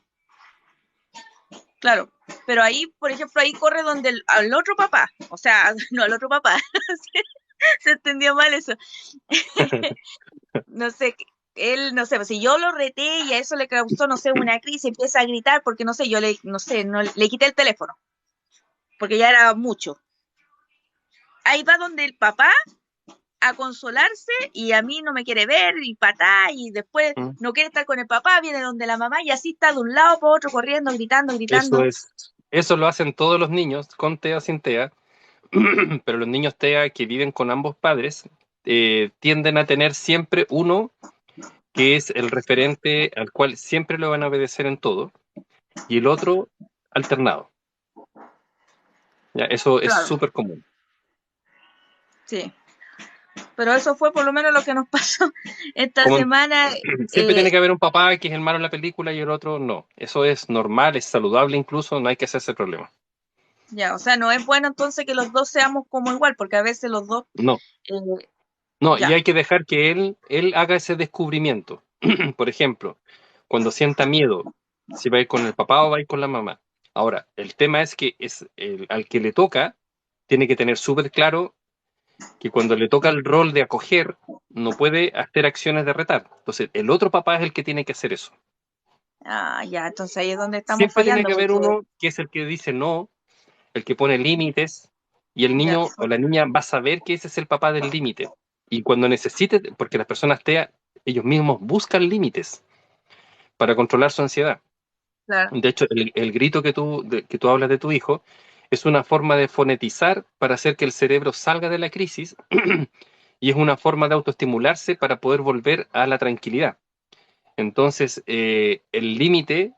Claro, pero ahí, por ejemplo, ahí corre donde al otro papá, o sea, no al otro papá, se entendió mal eso. No sé, él, no sé, pues, si yo lo reté y a eso le causó, no sé, una crisis, empieza a gritar porque, no sé, yo le, no sé, no, le quité el teléfono, porque ya era mucho. Ahí va donde el papá a consolarse y a mí no me quiere ver y patá y después ¿Mm? no quiere estar con el papá, viene donde la mamá y así está de un lado para otro corriendo, gritando, Eso gritando. es, eso lo hacen todos los niños, con TEA, sin TEA, pero los niños TEA que viven con ambos padres tienden a tener siempre uno que es el referente al cual siempre lo van a obedecer en todo, y el otro alternado. Ya, eso es Claro, súper común. sí. Pero eso fue por lo menos lo que nos pasó esta Como semana. siempre Eh, tiene que haber un papá que es el malo en la película y el otro no. Eso es normal, es saludable incluso, no hay que hacerse problema. ya, o sea, no es bueno entonces que los dos seamos como igual, porque a veces los dos, No, eh, no, y ya, hay que dejar que él haga ese descubrimiento. Por ejemplo, cuando sienta miedo, si va a ir con el papá o va a ir con la mamá. Ahora, el tema es que es al que le toca, tiene que tener súper claro que cuando le toca el rol de acoger, no puede hacer acciones de retar. Entonces, el otro papá es el que tiene que hacer eso. ya, entonces ahí es donde estamos Siempre tiene fallando, que haber porque, uno que es el que dice no, el que pone límites, y el Ya, niño o la niña va a saber que ese es el papá del límite. Y cuando necesite, porque las personas TEA, ellos mismos buscan límites para controlar su ansiedad. claro. De hecho, el grito que tú hablas de tu hijo es una forma de fonetizar para hacer que el cerebro salga de la crisis y es una forma de autoestimularse para poder volver a la tranquilidad. Entonces, el límite,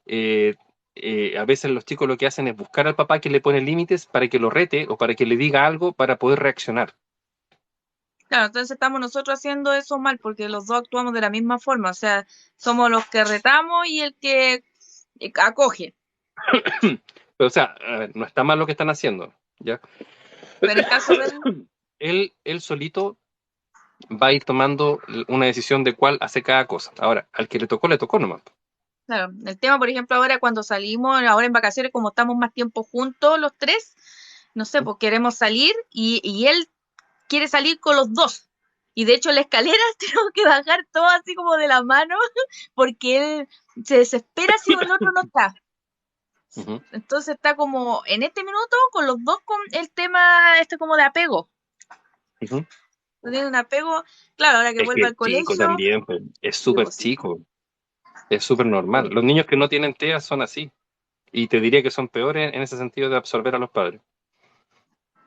a veces los chicos lo que hacen es buscar al papá que le pone límites para que lo rete o para que le diga algo para poder reaccionar. Claro, entonces estamos nosotros haciendo eso mal porque los dos actuamos de la misma forma, o sea, somos los que retamos y el que acoge. Pero, o sea, a ver, no está mal lo que están haciendo, ¿ya? Pero en caso de él, Él solito va a ir tomando una decisión de cuál hace cada cosa. Ahora, al que le tocó nomás. claro, el tema, por ejemplo, ahora cuando salimos, ahora en vacaciones, como estamos más tiempo juntos los tres, no sé, pues queremos salir y él quiere salir con los dos. Y de hecho en la escalera tenemos que bajar todo así como de la mano porque él se desespera si el otro no está. Ujú, Entonces está como en este minuto con los dos con el tema este como de apego. ujú. Tiene un apego, claro, ahora que Es vuelve que al chico colegio, también, pues, es sí, súper pues sí, chico, es súper normal. sí, Los niños que no tienen TEA son así. Y te diría que son peores en ese sentido de absorber a los padres.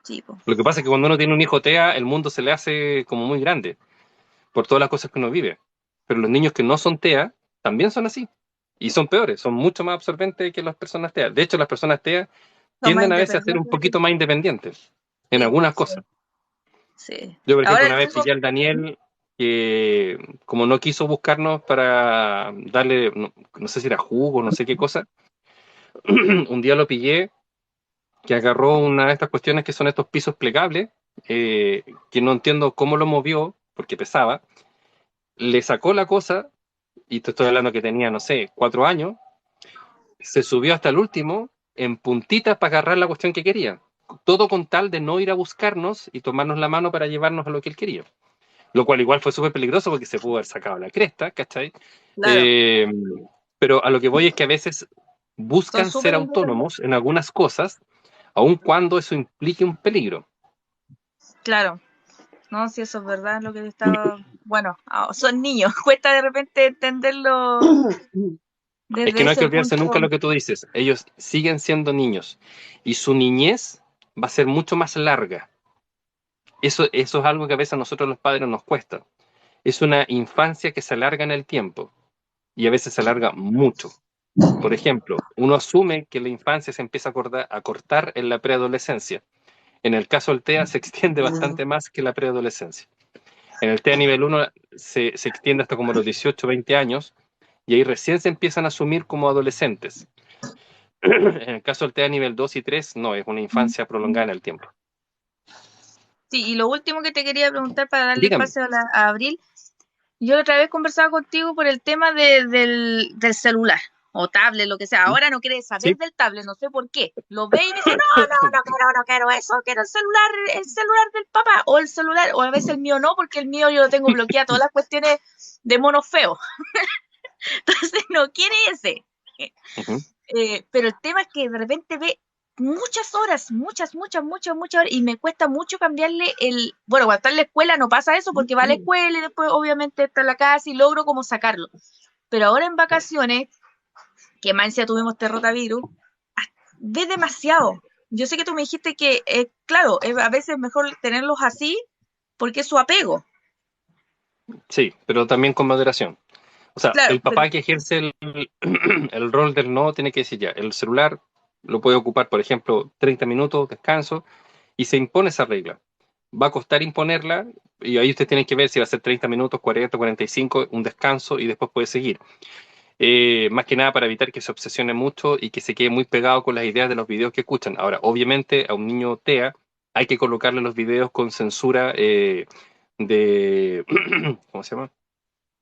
sí, pues. Lo que pasa es que cuando uno tiene un hijo TEA, el mundo se le hace como muy grande por todas las cosas que uno vive. Pero los niños que no son TEA también son así. Y son peores, son mucho más absorbentes que las personas TEA. De hecho, las personas TEA Son más tienden a veces a ser un independientes, poquito más independientes en sí, algunas sí, cosas. sí. Yo, por ejemplo, Ahora una vez tengo, pillé al Daniel que, como no quiso buscarnos para darle, no, no sé si era jugo, no sé qué cosa, un día lo pillé que agarró una de estas cuestiones que son estos pisos plegables, que no entiendo cómo lo movió, porque pesaba, le sacó la cosa, y te estoy hablando que tenía, no sé, 4 años, se subió hasta el último en puntitas para agarrar la cuestión que quería. Todo con tal de no ir a buscarnos y tomarnos la mano para llevarnos a lo que él quería. Lo cual igual fue súper peligroso porque se pudo haber sacado la cresta, ¿cachai? claro, Eh, pero a lo que voy es que a veces son buscan ser súper autónomos independientes, en algunas cosas, aun cuando eso implique un peligro. claro. No, si eso es verdad, lo que te estaba, bueno, son niños, cuesta de repente entenderlo Es desde que no hay que ese olvidarse nunca punto. lo que tú dices. Ellos siguen siendo niños y su niñez va a ser mucho más larga. Eso es algo que a veces a nosotros los padres nos cuesta. Es una infancia que se alarga en el tiempo y a veces se alarga mucho. Por ejemplo, uno asume que la infancia se empieza a cortar en la preadolescencia. En el caso del TEA se extiende bastante más que la preadolescencia. En el TEA nivel 1 se extiende hasta como los 18, 20 años y ahí recién se empiezan a asumir como adolescentes. En el caso del TEA nivel 2 y 3 no, es una infancia prolongada en el tiempo. Sí, y lo último que te quería preguntar para darle Dígame. espacio a Abril, yo la otra vez conversaba contigo por el tema del celular o tablet, lo que sea. Ahora no quiere saber Sí, del tablet, no sé por qué. Lo ve y dice, no quiero eso, quiero el celular del papá, o el celular, o a veces el mío no, porque el mío yo lo tengo bloqueado, todas las cuestiones de mono feo. Entonces no quiere ese. ujú, Pero el tema es que de repente ve muchas horas, muchas horas, y me cuesta mucho cambiarle bueno, cuando está en la escuela no pasa eso porque va a la escuela y después obviamente está en la casa y logro como sacarlo. Pero ahora en vacaciones, que más encima tuvimos este rotavirus, ve demasiado. Yo sé que tú me dijiste que, claro, a veces es mejor tenerlos así porque es su apego. sí, pero también con moderación. O sea, Claro, el papá que ejerce el rol del no tiene que decir ya, el celular lo puede ocupar, por ejemplo, 30 minutos, descanso, y se impone esa regla. Va a costar imponerla, y ahí usted tiene que ver si va a ser 30 minutos, 40, 45, un descanso, y después puede seguir. Más que nada para evitar que se obsesione mucho y que se quede muy pegado con las ideas de los videos que escuchan. Ahora, obviamente, a un niño TEA hay que colocarle los videos con censura de... ¿Cómo se llama?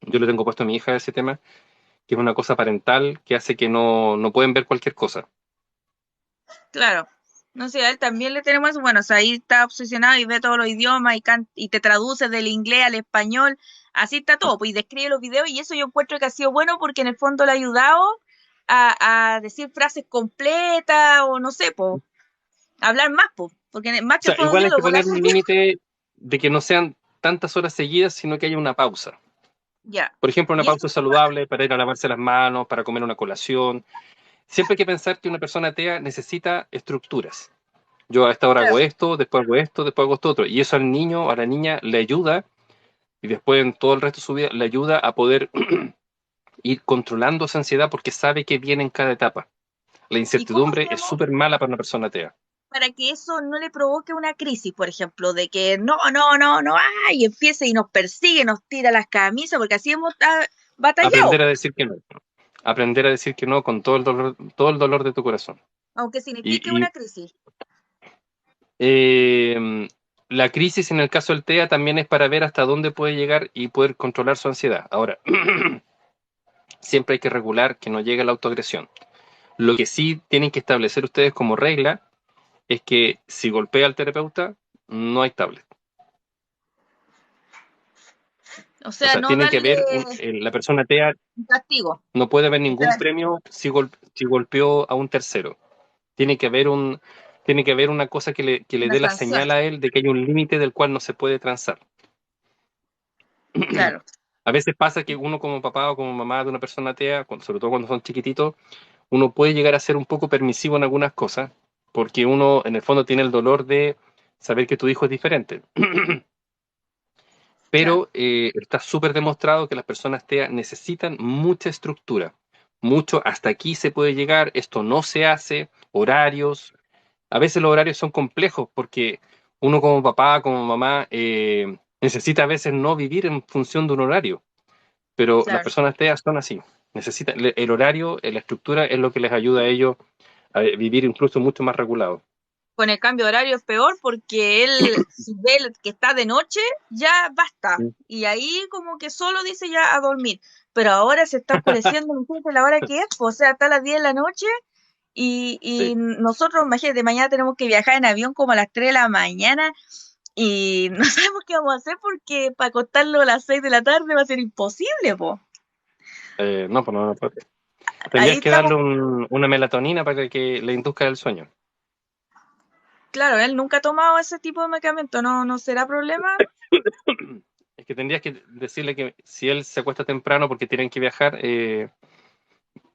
Yo le tengo puesto a mi hija ese tema, que es una cosa parental que hace que no pueden ver cualquier cosa. claro. No sé, a él también le tenemos eso. Bueno, o sea, ahí está obsesionado y ve todos los idiomas y te traduce del inglés al español. Así está todo, pues y describe los videos y eso yo encuentro que ha sido bueno porque en el fondo le ha ayudado a decir frases completas o no sé, pues. hablar más, po, porque más O que sea, igual hay que fonoaudiólogo, la poner un límite de que no sean tantas horas seguidas, sino que haya una pausa. ya. Por ejemplo, una Y eso pausa saludable para ir a lavarse las manos, para comer una colación. Siempre hay que pensar que una persona atea necesita estructuras. Yo a esta hora hago claro. esto, después hago esto, después hago esto otro. Y eso al niño, a la niña, le ayuda, y después en todo el resto de su vida, le ayuda a poder ir controlando esa ansiedad porque sabe que viene en cada etapa. La ¿Y cómo incertidumbre es hacemos súper mala para una persona atea. para que eso no le provoque una crisis, por ejemplo, de que no, no, no, no, y empiece y nos persigue, nos tira las camisas, porque así hemos batallado, Aprender a po, decir que no. Aprender a decir que no con todo el dolor de tu corazón. aunque signifique Y una crisis. la crisis en el caso del TEA también es para ver hasta dónde puede llegar y poder controlar su ansiedad. Ahora, siempre hay que regular que no llegue a la autoagresión. Lo que sí tienen que establecer ustedes como regla es que si golpea al terapeuta, no hay tablet. O O sea, sea, no tiene que darle haber, la persona TEA un castigo, no puede haber ningún literal, premio si golpeó a un tercero. Tiene que haber tiene que haber una cosa que le una dé la sanción, señal a él de que hay un límite del cual no se puede transar. claro. A veces pasa que uno como papá o como mamá de una persona atea, sobre todo cuando son chiquititos, uno puede llegar a ser un poco permisivo en algunas cosas, porque uno en el fondo tiene el dolor de saber que tu hijo es diferente. Claro. Pero está súper demostrado que las personas TEA necesitan mucha estructura, mucho hasta aquí se puede llegar, esto no se hace, horarios. A veces los horarios son complejos porque uno como papá, como mamá, necesita a veces no vivir en función de un horario, pero las Claro. personas TEA son así. Necesitan el horario, la estructura es lo que les ayuda a ellos a vivir incluso mucho más regulado. Con el cambio de horario es peor porque él, si ve que está de noche, ya basta. Y ahí como que solo dice ya a dormir. Pero ahora se está oscureciendo, no sé la hora que es, pues, o sea, hasta las 10 de la noche y Sí. nosotros, imagínate, mañana tenemos que viajar en avión como a las 3 de la mañana y no sabemos qué vamos a hacer porque para acostarlo a las 6 de la tarde va a ser imposible, pues. No, pues no puede. Ahí Tendrías que estamos, darle una melatonina para que le induzca el sueño. claro, él nunca ha tomado ese tipo de medicamento, no, no será problema. Es que tendrías que decirle que si él se acuesta temprano porque tienen que viajar,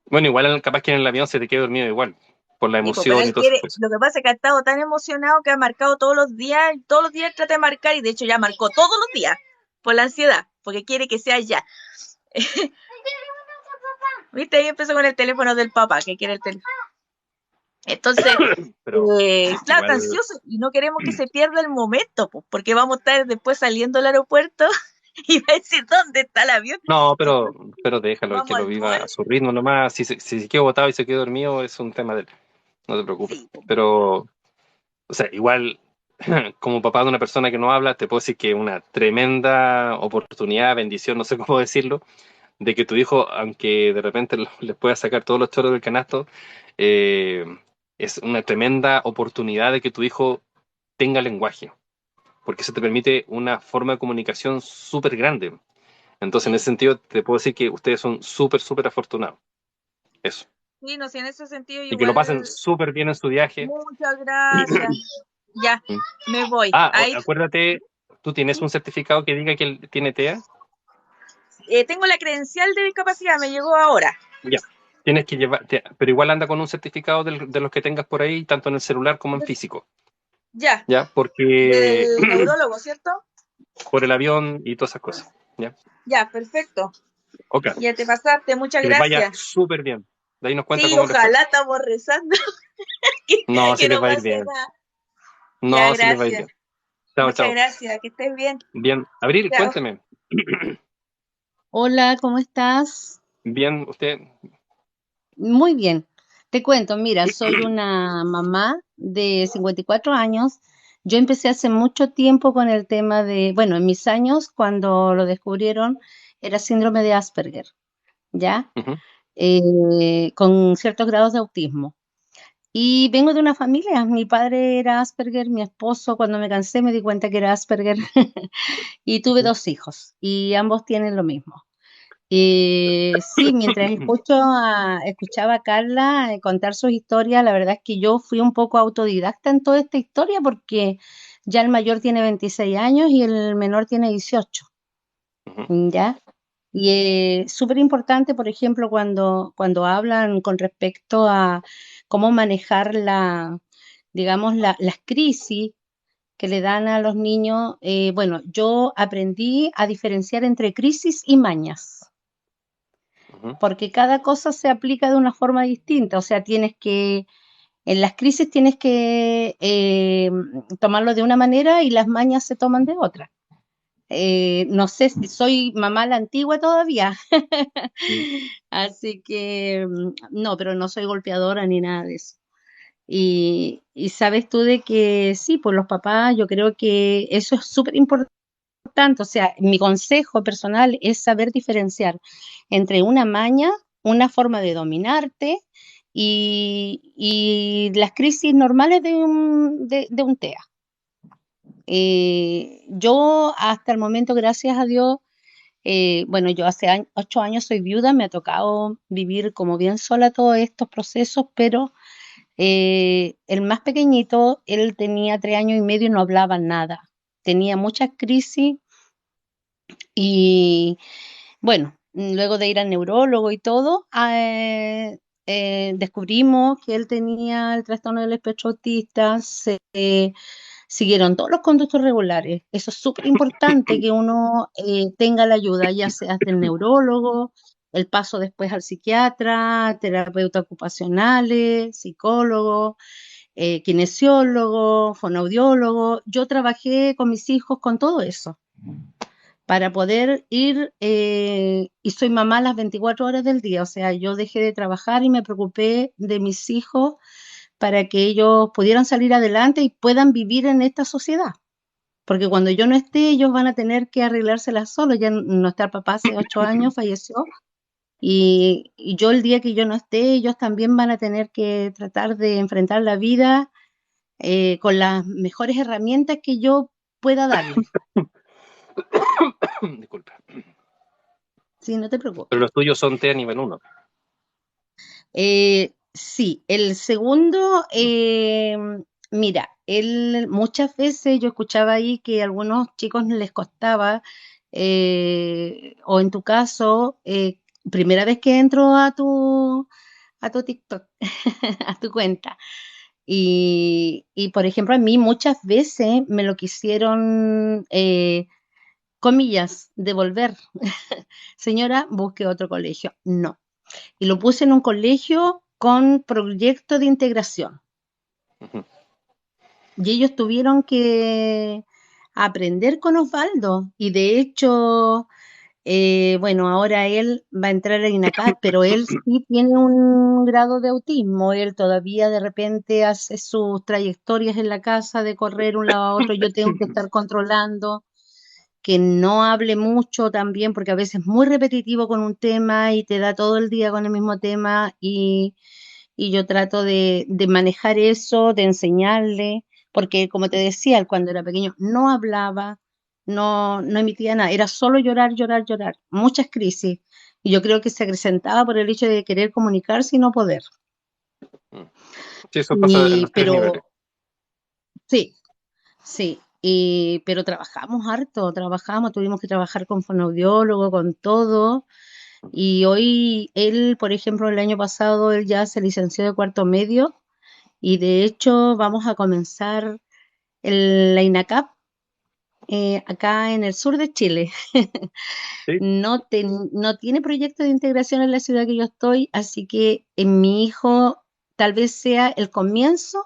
bueno, igual capaz que en el avión se te quede dormido igual, por la Sí, po, pero emoción y él todas esas quiere, cosas. lo que pasa es que ha estado tan emocionado que ha marcado todos los días trata de marcar y de hecho ya marcó todos los días por la ansiedad, porque quiere que sea ya. ¿Viste? Ahí empezó con el teléfono del papá, que quiere el teléfono. Entonces, Pero claro, está igual, ansioso y no queremos que se pierda el momento, pues, porque vamos a estar después saliendo del aeropuerto y va a decir, ¿dónde está el avión? no, Entonces, pero déjalo que vamos lo al viva mall. a su ritmo nomás. Si se quedó botado y se quedó dormido, es un tema de él. No te preocupes. Sí, po. Pero, o sea, igual, como papá de una persona que no habla, te puedo decir que es una tremenda oportunidad, bendición, no sé cómo decirlo, de que tu hijo, aunque de repente les pueda sacar todos los choros del canasto, eh, es una tremenda oportunidad de que tu hijo tenga lenguaje, porque eso te permite una forma de comunicación súper grande. Entonces, en ese Sí, sentido, te puedo decir que ustedes son súper, súper afortunados. Eso. sí, no sé, en ese sentido Y que lo pasen igual, súper bien en su viaje. muchas gracias. Ya, Mm. me voy. Ah, Ahí acuérdate, tú tienes un certificado que diga que él tiene TEA. tengo la credencial de discapacidad, me llegó ahora. Ya. Tienes que llevar, pero igual anda con un certificado de los que tengas por ahí, tanto en el celular como en físico. Ya, ¿Ya? Porque del neurólogo, ¿cierto? por el avión y todas esas cosas. ¿Ya? Ya, perfecto. Ok. Ya te pasaste, muchas Que les vaya gracias. súper bien. De ahí nos cuenta Sí, cómo les fue. ojalá estamos rezando que, No, sí que les no va a ir pase bien. nada. Ya, No, sí les va a ir gracias. bien. Chao, Muchas chao. gracias. Que estés bien. Bien. Abril, Chao. cuénteme. Hola, ¿cómo estás? Bien, usted. Muy bien. Te cuento, mira, soy una mamá de 54 años. Yo empecé hace mucho tiempo con el tema de, bueno, en mis años, cuando lo descubrieron, era síndrome de Asperger, ¿ya? Ujú. Con ciertos grados de autismo. Y vengo de una familia, mi padre era Asperger, mi esposo, cuando me cansé me di cuenta que era Asperger y tuve Ujú. dos hijos y ambos tienen lo mismo. Sí, mientras escuchaba a Carla contar sus historias, la verdad es que yo fui un poco autodidacta en toda esta historia porque ya el mayor tiene 26 años y el menor tiene 18, Ujú, ¿ya? Y es súper importante, por ejemplo, cuando hablan con respecto a cómo manejar digamos, las crisis que le dan a los niños. Bueno, yo aprendí a diferenciar entre crisis y mañas ujú. porque cada cosa se aplica de una forma distinta, o sea, en las crisis tienes que tomarlo de una manera y las mañas se toman de otra. No sé si soy mamá a la antigua todavía, Mm. así que no, pero no soy golpeadora ni nada de eso. Y sabes tú de que sí, pues los papás, yo creo que eso es súper importante, o sea, mi consejo personal es saber diferenciar entre una maña, una forma de dominarte y las crisis normales de un TEA. Yo hasta el momento, gracias a Dios, bueno, yo hace 8 años soy viuda, me ha tocado vivir como bien sola todos estos procesos, pero el más pequeñito, él tenía 3 años y medio y no hablaba nada. Tenía muchas crisis y bueno, luego de ir al neurólogo y todo, descubrimos que él tenía el trastorno del espectro autista, siguieron todos los conductos regulares. Eso es súper importante que uno tenga la ayuda, ya sea del neurólogo, el paso después al psiquiatra, terapeuta ocupacionales, psicólogo, kinesiólogo, fonoaudiólogo. Yo trabajé con mis hijos con todo eso para poder ir, y soy mamá las 24 horas del día, o sea, yo dejé de trabajar y me preocupé de mis hijos para que ellos pudieran salir adelante y puedan vivir en esta sociedad. Porque cuando yo no esté, ellos van a tener que arreglárselas solos. Ya nuestra papá hace 8 años falleció y yo el día que yo no esté, ellos también van a tener que tratar de enfrentar la vida con las mejores herramientas que yo pueda darles. Disculpa. Sí, no te Pero preocupes. los tuyos son T a nivel uno. Sí, el segundo, mira, él muchas veces yo escuchaba ahí que a algunos chicos les costaba, o en tu caso, primera vez que entro a tu TikTok, a tu cuenta. Y, por ejemplo, a mí muchas veces me lo quisieron, comillas, devolver. Señora, busque otro colegio. No, y lo puse en un colegio con proyecto de integración. Ujú. Y ellos tuvieron que aprender con Osvaldo. Y de hecho, bueno, ahora él va a entrar en INACAP, pero él sí tiene un grado de autismo. Él todavía de repente hace sus trayectorias en la casa de correr un lado a otro. Yo tengo que estar controlando que no hable mucho también, porque a veces es muy repetitivo con un tema y te da todo el día con el mismo tema y yo trato de manejar eso, de enseñarle, porque como te decía, él cuando era pequeño no hablaba, no emitía nada, era solo llorar, llorar, llorar, muchas crisis. Y yo creo que se acrecentaba por el hecho de querer comunicarse y no poder. Mm. Sí, eso pasa en los tres niveles. Pero sí, sí, pero trabajamos harto, trabajamos, tuvimos que trabajar con fonoaudiólogo, con todo. Y hoy él, por ejemplo, el año pasado, él ya se licenció de cuarto medio y de hecho vamos a comenzar la INACAP acá en el sur de Chile. Sí. No tiene proyecto de integración en la ciudad que yo estoy, así que en mi hijo tal vez sea el comienzo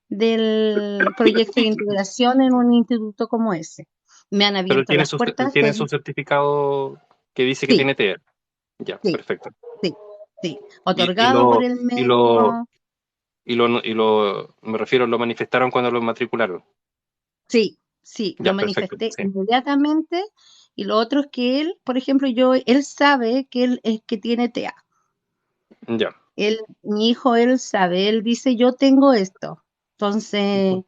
del proyecto de integración en un instituto como ese. Me han Pero él abierto tiene las puertas, tiene su certificado que dice que sí, tiene TEA. Ya, sí, perfecto. sí, sí, Y, otorgado por el y lo, médico. me refiero, lo manifestaron cuando lo matricularon. Sí, sí, lo Ya, perfecto. manifesté Sí. inmediatamente. Y lo otro es que él, por ejemplo, él sabe que él es que tiene TEA. Ya. Mi hijo, él sabe, él dice, yo tengo esto. Ujú. Entonces,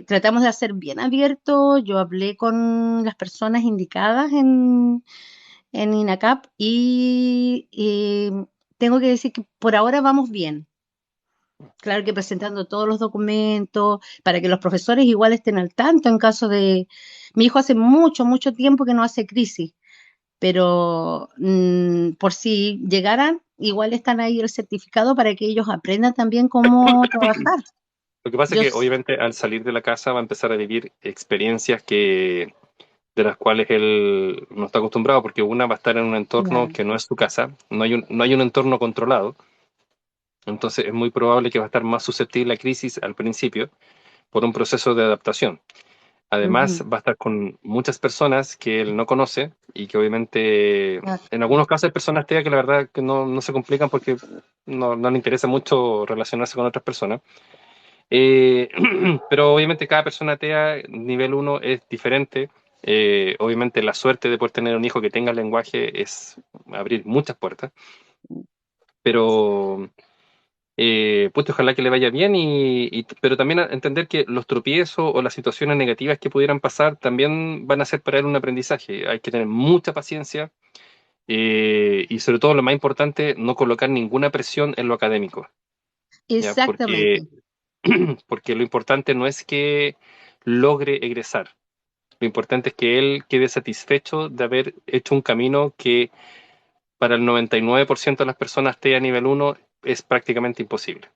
tratamos de hacer bien abierto. Yo hablé con las personas indicadas en INACAP y tengo que decir que por ahora vamos bien. Claro que presentando todos los documentos para que los profesores igual estén al tanto en caso de... Mi hijo hace mucho, mucho tiempo que no hace crisis, pero por si llegaran, igual están ahí el certificado para que ellos aprendan también cómo trabajar. Lo que pasa es Yo, que obviamente al salir de la casa va a empezar a vivir experiencias de las cuales él no está acostumbrado, porque una va a estar en un entorno claro. que no es su casa, no hay un entorno controlado, entonces es muy probable que va a estar más susceptible a crisis al principio por un proceso de adaptación. Además, Ujú, va a estar con muchas personas que él no conoce y que obviamente, claro. en algunos casos hay personas TEA que la verdad que no se complican porque no le interesa mucho relacionarse con otras personas. Eh, pero obviamente cada persona TEA nivel uno es diferente. Obviamente la suerte de poder tener un hijo que tenga lenguaje es abrir muchas puertas, pero pues ojalá que le vaya bien pero también entender que los tropiezos o las situaciones negativas que pudieran pasar también van a ser para él un aprendizaje. Hay que tener mucha paciencia y sobre todo lo más importante, no colocar ninguna presión en lo académico, ¿ya? Exactamente. Porque lo importante no es que logre egresar, lo importante es que él quede satisfecho de haber hecho un camino que para el 99% de las personas T a nivel uno es prácticamente imposible.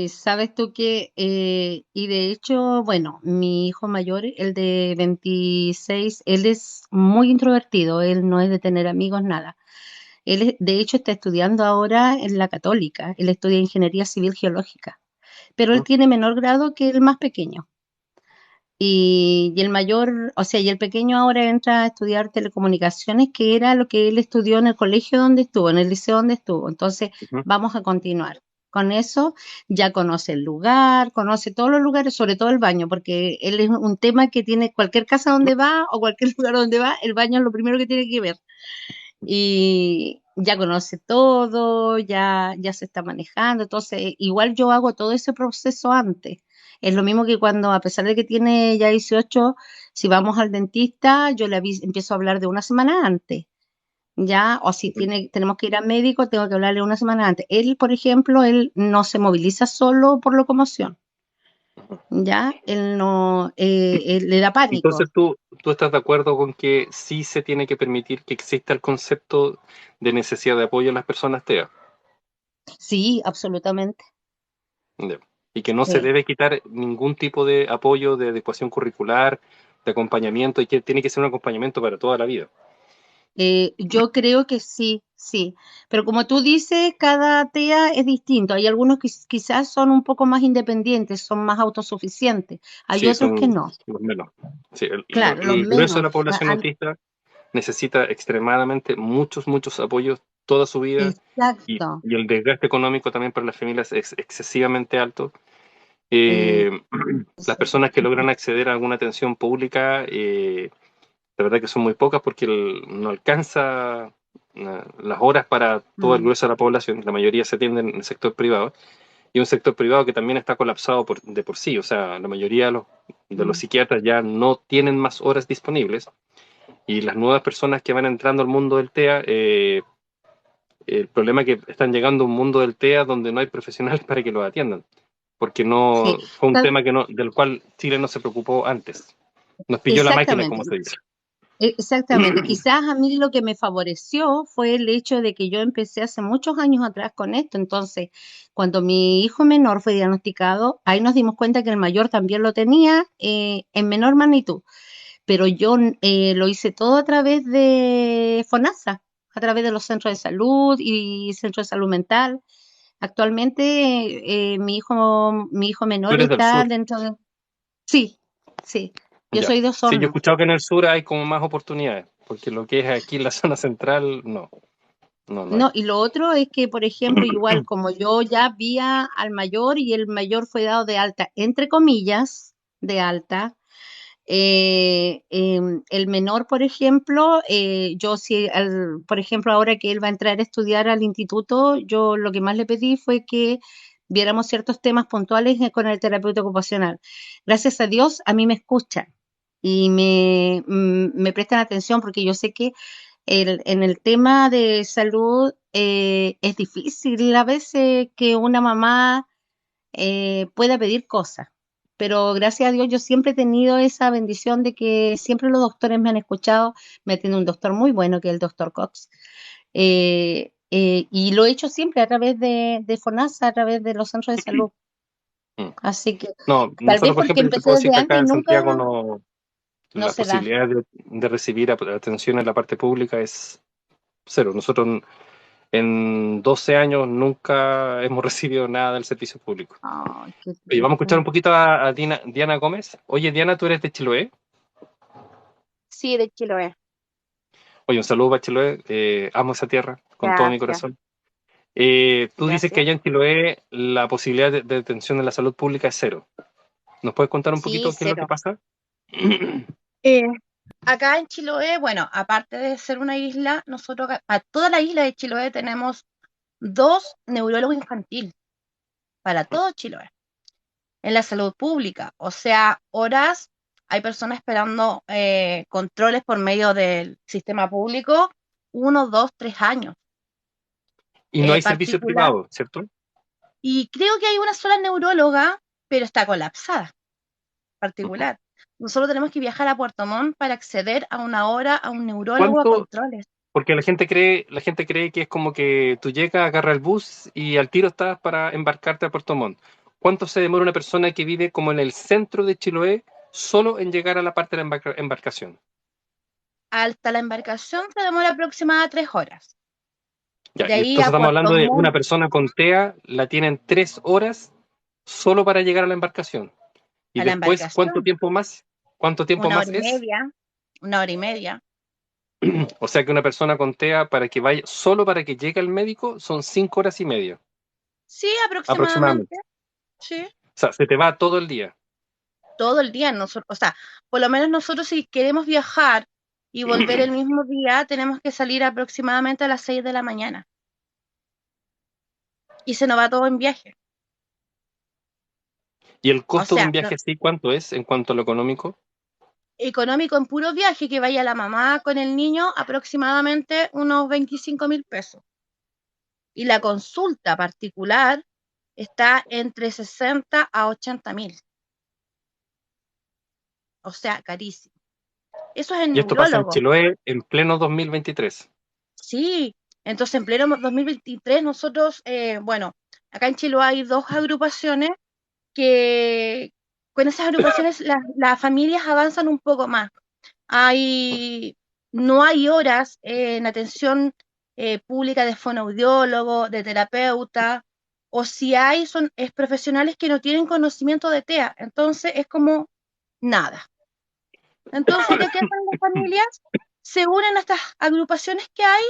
Sabes tú que, y de hecho, bueno, mi hijo mayor, el de 26, él es muy introvertido, él no es de tener amigos, nada. De hecho, está estudiando ahora en la Católica, él estudia Ingeniería Civil Geológica, pero él ¿Mm? tiene menor grado que el más pequeño. Y el mayor, o sea, y el pequeño ahora entra a estudiar telecomunicaciones, que era lo que él estudió en el colegio donde estuvo, en el liceo donde estuvo. Entonces, Ujú. vamos a continuar. Con eso ya conoce el lugar, conoce todos los lugares, sobre todo el baño, porque él es un tema que tiene cualquier casa donde va o cualquier lugar donde va, el baño es lo primero que tiene que ver. Y ya conoce todo, ya se está manejando, entonces igual yo hago todo ese proceso antes. Es lo mismo que cuando, a pesar de que tiene ya 18, si vamos al dentista, yo empiezo a hablar de una semana antes, ya, o si tenemos que ir al médico, tengo que hablarle una semana antes. Él, por ejemplo, él no se moviliza solo por locomoción, ya, él no, él le da Entonces pánico. tú estás de acuerdo con que sí se tiene que permitir que exista el concepto de necesidad de apoyo en las personas TEA. Sí, absolutamente. Ya. Y que no se Sí. debe quitar ningún tipo de apoyo de adecuación curricular, de acompañamiento, y que tiene que ser un acompañamiento para toda la vida. Yo creo que sí, sí. Pero como tú dices, cada TEA es distinto. Hay algunos que quizás son un poco más independientes, son más autosuficientes. Hay Sí, otros que son no. los menos. Sí, Claro, los el grueso de menos. la población autista necesita extremadamente muchos apoyos toda su vida Exacto. y el desgaste económico también para las familias es excesivamente alto. Eh, Eh, las sí. personas que logran acceder a alguna atención pública, la verdad que son muy pocas porque no alcanza las horas para todo el Mm, grueso de la población. La mayoría se atienden en el sector privado y un sector privado que también está colapsado de por sí. O sea, la mayoría de los mm. psiquiatras ya no tienen más horas disponibles y las nuevas personas que van entrando al mundo del TEA, el problema es que están llegando a un mundo del TEA donde no hay profesionales para que los atiendan, porque Sí, no fue un Sa- tema del cual Chile no se preocupó antes. Nos pilló la máquina, exactamente. como se dice. Exactamente, quizás a mí lo que me favoreció fue el hecho de que yo empecé hace muchos años atrás con esto, entonces cuando mi hijo menor fue diagnosticado, ahí nos dimos cuenta que el mayor también lo tenía en menor magnitud, pero yo lo hice todo a través de FONASA, a través de los centros de salud y centros de salud mental. Actualmente mi hijo Tú menor eres del está sur, dentro de... Sí, sí, yo ya. soy de Sí, yo he Osorno. escuchado que en el sur hay como más oportunidades, porque lo que es aquí en la zona central, no hay. No, y lo otro es que, por ejemplo, igual como yo ya vi al mayor y el mayor fue dado de alta, entre comillas, de alta, el menor, por ejemplo, yo sí, por ejemplo, ahora que él va a entrar a estudiar al instituto, yo lo que más le pedí fue que viéramos ciertos temas puntuales con el terapeuta ocupacional. Gracias a Dios, a mí me escuchan. y me prestan atención porque yo sé que en el tema de salud es difícil a veces que una mamá pueda pedir cosas. Pero gracias a Dios yo siempre he tenido esa bendición de que siempre los doctores me han escuchado. Me atiende un doctor muy bueno que es el doctor Cox. Y lo he hecho siempre a través de FONASA, a través de los centros de salud. Mm. Así que No, tal vez nosotros, por porque ejemplo, yo te empecé puedo decir desde que antes acá y en nunca Santiago no, no la se da. posibilidad de recibir atención en la parte pública es cero. Nosotros en 12 años nunca hemos recibido nada del servicio público. Ay, qué Oye, vamos a escuchar un triste. poquito a Diana Gómez. Oye, Diana, tú eres de Chiloé. Sí, de Chiloé. Oye, un saludo para Chiloé. Amo esa tierra con todo mi Gracias, corazón. Tú dices que gracias. allá en Chiloé la posibilidad de atención en la salud pública es cero. ¿Nos puedes contar un Sí, poquito qué es lo que cero. pasa? Eh, Acá en Chiloé, bueno, aparte de ser una isla, nosotros a toda la isla de Chiloé tenemos 2 neurólogos infantiles para todo Chiloé, en la salud pública. O sea, horas, hay personas esperando controles por medio del sistema público, 1, 2, 3 años, Y no hay servicio particular. privado, ¿cierto? Y creo que hay una sola neuróloga, pero está colapsada, Ujú. particular. Nosotros tenemos que viajar a Puerto Montt para acceder a una hora a un neurólogo a ¿Cuánto? controles. Porque la gente cree que es como que tú llegas, agarras el bus y al tiro estás para embarcarte a Puerto Montt. ¿Cuánto se demora una persona que vive como en el centro de Chiloé solo en llegar a la parte de la embarcación? Hasta la embarcación se demora aproximadamente 3 horas. Ya, De y ahí entonces a estamos Puerto hablando de una Montt, persona con TEA, la tienen 3 horas solo para llegar a la embarcación. Y a la después, ¿cuánto embarcación, tiempo más? ¿Cuánto tiempo una más hora y es? media, 1 hora y media. O sea que una persona con TEA para que vaya, solo para que llegue al médico, son 5 horas y media, Sí, aproximadamente, aproximadamente. sí. O sea, se te va todo el día. Todo el día, nosotros, o sea, por lo menos nosotros si queremos viajar y volver el mismo día, tenemos que salir aproximadamente a las 6 de la mañana. Y se nos va todo en viaje. ¿Y el O costo de sea, un viaje así cuánto es en cuanto a lo económico? económico en puro viaje, que vaya la mamá con el niño, aproximadamente unos 25.000 pesos. Y la consulta particular está entre 60 a 80.000. O sea, carísimo. Eso es el Y esto pasa en neurólogo. Chiloé en pleno 2023. Sí, entonces en pleno 2023 nosotros, bueno, acá en Chile hay 2 agrupaciones que con esas agrupaciones las familias avanzan un poco más. Hay, no hay horas en atención pública de fonoaudiólogo, de terapeuta, o si hay, es profesionales que no tienen conocimiento de TEA, entonces es como nada. Entonces, ¿qué hacen las familias? Se unen a estas agrupaciones que hay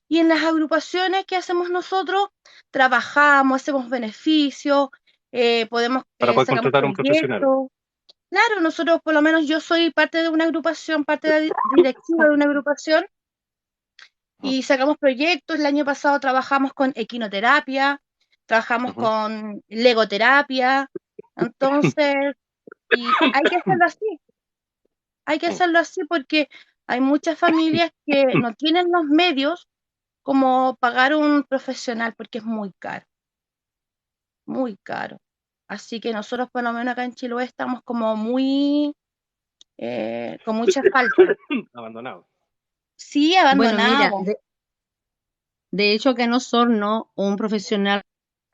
y en las agrupaciones que hacemos nosotros, trabajamos, hacemos beneficios, podemos, Para poder sacamos contratar a un profesional. proyectos. Claro, nosotros, por lo menos yo soy parte de una agrupación, parte de la directiva de una agrupación y sacamos proyectos. El año pasado trabajamos con equinoterapia, trabajamos Ujú. con legoterapia, entonces, y hay que hacerlo así porque hay muchas familias que no tienen los medios como pagar un profesional porque es muy caro, muy caro. Así que nosotros, por lo menos acá en Chiloé, estamos como muy, con mucha falta. Abandonado. Sí, Bueno, mira, abandonado. de hecho que en Osorno un profesional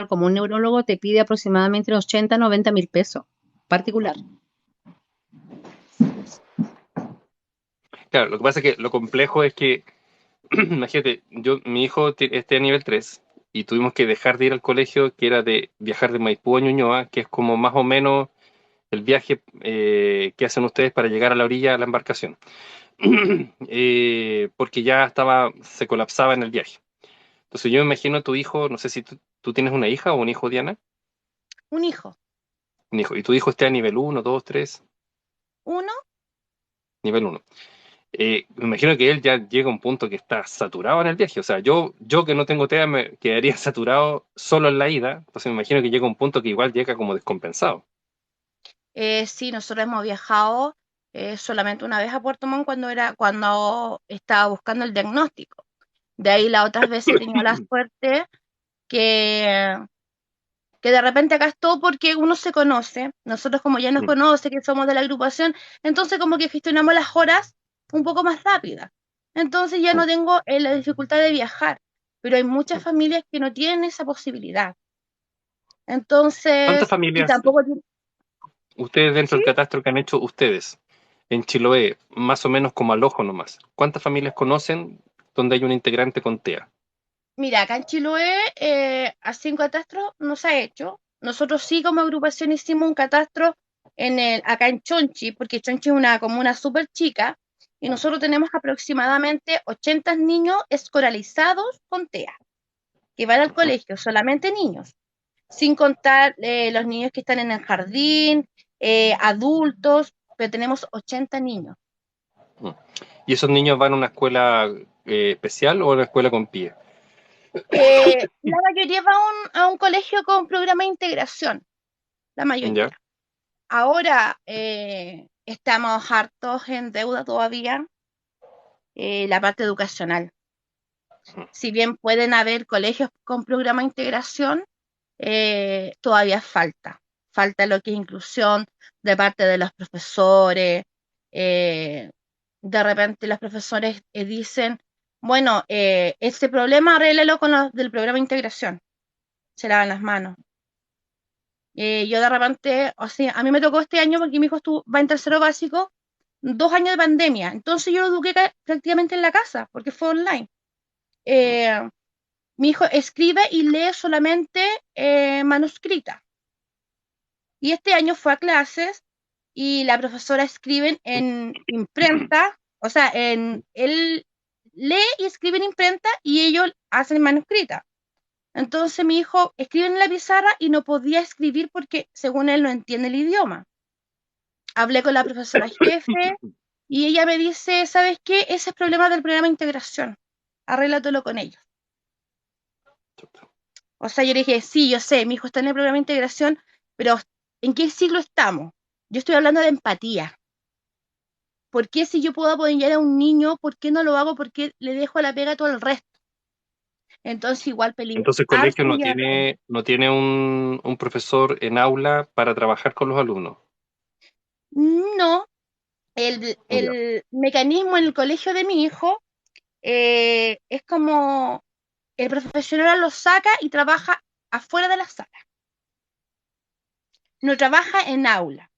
como un neurólogo te pide aproximadamente 80 90 mil pesos particular. Claro, lo que pasa es que lo complejo es que, imagínate, mi hijo esté a nivel 3 y tuvimos que dejar de ir al colegio que era de viajar de Maipú a Ñuñoa, que es como más o menos el viaje que hacen ustedes para llegar a la orilla de la embarcación. Porque ya se colapsaba en el viaje. Entonces yo me imagino a tu hijo, no sé si tú tienes una hija o un hijo, Diana, Un hijo, un hijo, y tu hijo esté a nivel 1, 2, 3, uno, nivel 1. Me imagino que él ya llega a un punto que está saturado en el viaje. O sea, yo que no tengo TEA me quedaría saturado solo en la ida. Entonces me imagino que llega a un punto que igual llega como descompensado. sí, nosotros hemos viajado solamente una vez a Puerto Montt cuando estaba buscando el diagnóstico. De ahí las otras veces he tenido la suerte que, que de repente acá estoy porque uno se conoce, nosotros como ya nos Mm. conoce, que somos de la agrupación, entonces como que gestionamos las horas un poco más rápidas. Entonces ya Mm. no tengo la dificultad de viajar, pero hay Mm. muchas familias que no tienen esa posibilidad. Entonces, ¿Cuántas y familias tampoco, ustedes dentro sí, del catastro que han hecho ustedes en Chiloé, más o menos como al ojo nomás? ¿Cuántas familias conocen donde hay un integrante con TEA? mira, acá en Chiloé, así un catastro no se ha hecho. Nosotros sí como agrupación hicimos un catastro acá en Chonchi, porque Chonchi es una comuna súper chica, y nosotros tenemos aproximadamente 80 niños escolarizados con TEA, que van al Ujú. colegio, solamente niños, sin contar los niños que están en el jardín, adultos, pero tenemos 80 niños. Mm. ¿Y esos niños van a una escuela especial o a una escuela con pie? La mayoría va a un colegio con programa de integración, la mayoría. ¿Ya? Ahora estamos hartos en deuda todavía, la parte educacional. Si bien pueden haber colegios con programa de integración, todavía falta lo que es inclusión de parte de los profesores. eh, de repente los profesores dicen, bueno, este problema arréglalo con los del programa de integración. Se lavan las manos. Yo de repente, o sea, a mí me tocó este año porque mi hijo va en tercero básico, 2 años de pandemia. Entonces yo lo eduqué prácticamente en la casa porque fue online. Eh, Mi hijo escribe y lee solamente manuscrita. Y este año fue a clases y la profesora escribe en imprenta, o sea, él lee y escribe en imprenta y ellos hacen manuscrita. Entonces mi hijo escribe en la pizarra y no podía escribir porque según él no entiende el idioma. Hablé con la profesora jefe y ella me dice, ¿sabes qué? Ese es problema del programa de integración. Arréglatelo con ellos. O sea, yo le dije, sí, yo sé, mi hijo está en el programa de integración, pero ¿en qué siglo estamos? Yo estoy hablando de empatía. ¿Por qué si yo puedo apoyar a un niño, por qué no lo hago? ¿Por qué le dejo la pega a todo el resto? Entonces igual peleé Entonces el colegio harto y harto. no tiene un profesor en aula para trabajar con los alumnos. No, el, Ya. el mecanismo en el colegio de mi hijo es como el profesional lo saca y trabaja afuera de la sala, no trabaja en aula.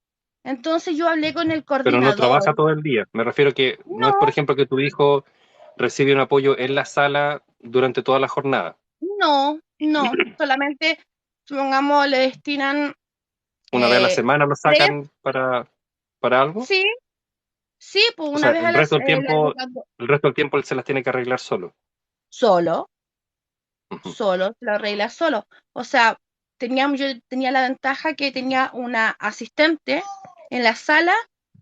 Entonces yo hablé con el Pero no coordinador. trabaja todo el día. Me refiero que no es, por No, ejemplo, que tu hijo recibe un apoyo en la sala durante toda la jornada. no, solamente, supongamos, le destinan Una vez a la eh, semana lo tres, sacan para algo. sí, sí, pues O una sea, vez a el resto del tiempo él se las tiene que arreglar solo. solo, Ujú. solo, lo arregla solo. O sea, yo tenía la ventaja que tenía una asistente en la sala,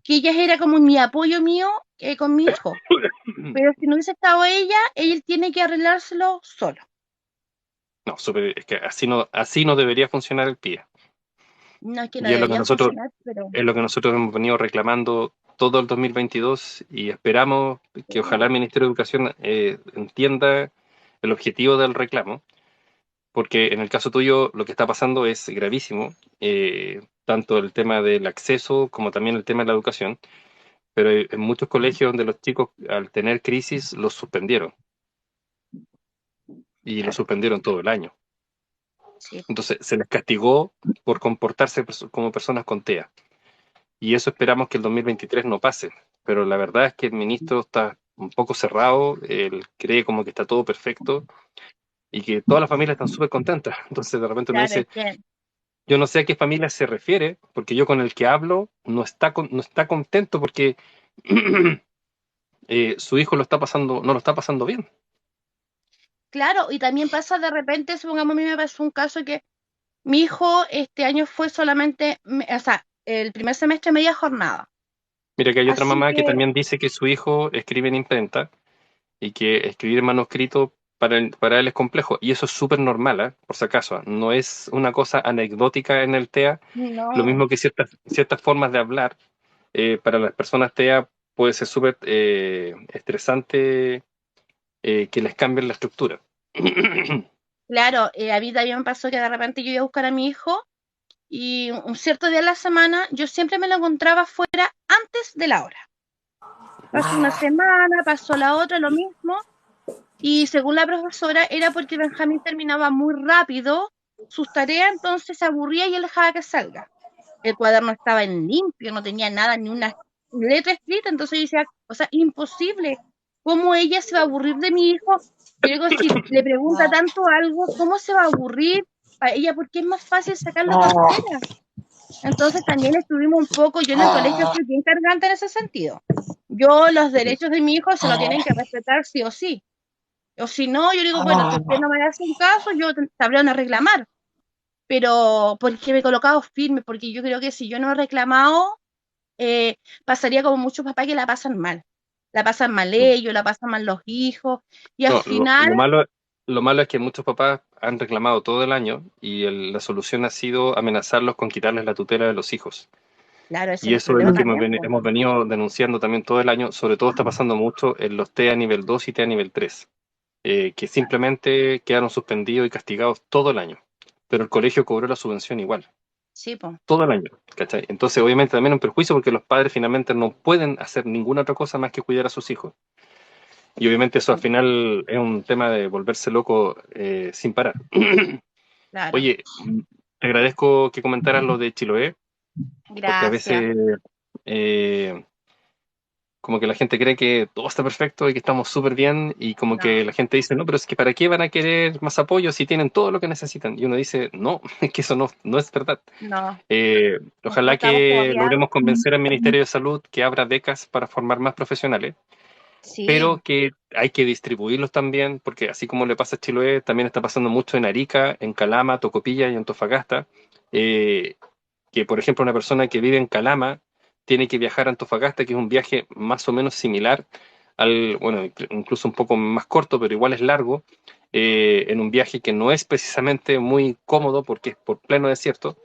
que ella era como mi apoyo mío con mi hijo. Pero si no hubiese estado ella, él tiene que arreglárselo solo. No, es que así no debería funcionar el PIE. No es que no Y deberían funcionar, pero es lo que nosotros hemos venido reclamando todo el 2022 y esperamos que ojalá el Ministerio de Educación entienda el objetivo del reclamo, porque en el caso tuyo lo que está pasando es gravísimo, tanto el tema del acceso como también el tema de la educación, pero en muchos colegios donde los chicos al tener crisis los suspendieron y los claro, suspendieron todo el año. sí. Entonces se les castigó por comportarse como personas con TEA. Y eso esperamos que el 2023 no pase. Pero la verdad es que el ministro está un poco cerrado, él cree como que está todo perfecto y que todas las familias están súper contentas. Entonces de repente uno Claro, es dice, que, yo no sé a qué familia se refiere, porque yo con el que hablo no está contento porque su hijo no lo está pasando bien. claro, y también pasa de repente, supongamos, a mí me pasó un caso que mi hijo este año fue solamente, o sea, el primer semestre media jornada. Mira que hay otra Así mamá que que, también dice que su hijo escribe en imprenta y que escribir en manuscrito para él es complejo. Y eso es súper normal, ¿eh? Por si acaso. No es una cosa anecdótica en el TEA, lo no, mismo que ciertas formas de hablar. para las personas TEA puede ser súper estresante que les cambien la estructura. Claro, a mí también me pasó que de repente yo iba a buscar a mi hijo y un cierto día de la semana yo siempre me lo encontraba fuera antes de la hora. Pasó una semana, pasó la otra, lo mismo. Y según la profesora, era porque Benjamín terminaba muy rápido sus tareas, entonces se aburría y él dejaba que salga. El cuaderno estaba en limpio, no tenía nada, ni una letra escrita, entonces yo decía, o sea, imposible. ¿Cómo ella se va a aburrir de mi hijo? Yo digo, si le pregunta tanto algo, ¿cómo se va a aburrir a ella? Porque es más fácil sacar la tontera. Entonces también estuvimos un poco, yo en el colegio fui bien cargante en ese sentido. Yo los derechos de mi hijo se lo tienen que respetar sí o sí. O si no, yo digo, bueno, si usted no me hace un caso, yo te sabré a reclamar. Pero porque me he colocado firme, porque yo creo que si yo no he reclamado, pasaría como muchos papás que la pasan mal. La pasan mal ellos, la pasan mal los hijos, y al No, final, lo malo es que muchos papás han reclamado todo el año y la solución ha sido amenazarlos con quitarles la tutela de los hijos. claro, ese Y es el eso es problema lo que también, pues. hemos venido denunciando también todo el año. Sobre todo está pasando mucho en los TEA nivel 2 y TEA nivel 3, que simplemente quedaron suspendidos y castigados todo el año. Pero el colegio cobró la subvención igual, Sí, pues. todo el año, ¿cachai? Entonces, obviamente también un perjuicio porque los padres finalmente no pueden hacer ninguna otra cosa más que cuidar a sus hijos. Y obviamente eso al final es un tema de volverse loco sin parar. Claro. Oye, te agradezco que comentaras lo de Chiloé, porque a Gracias. veces eh, como que la gente cree que todo está perfecto y que estamos súper bien y como que No, la gente dice, no, pero es que ¿para qué van a querer más apoyo si tienen todo lo que necesitan? Y uno dice, no, es que eso no es verdad. no, Ojalá estamos que todavía. logremos convencer al Ministerio de Salud que abra becas para formar más profesionales, Sí, pero que hay que distribuirlos también, porque así como le pasa a Chiloé, también está pasando mucho en Arica, en Calama, Tocopilla y Antofagasta, eh, que por ejemplo una persona que vive en Calama tiene que viajar a Antofagasta, que es un viaje más o menos similar al, bueno, incluso un poco más corto, pero igual es largo, en un viaje que no es precisamente muy cómodo porque es por pleno desierto,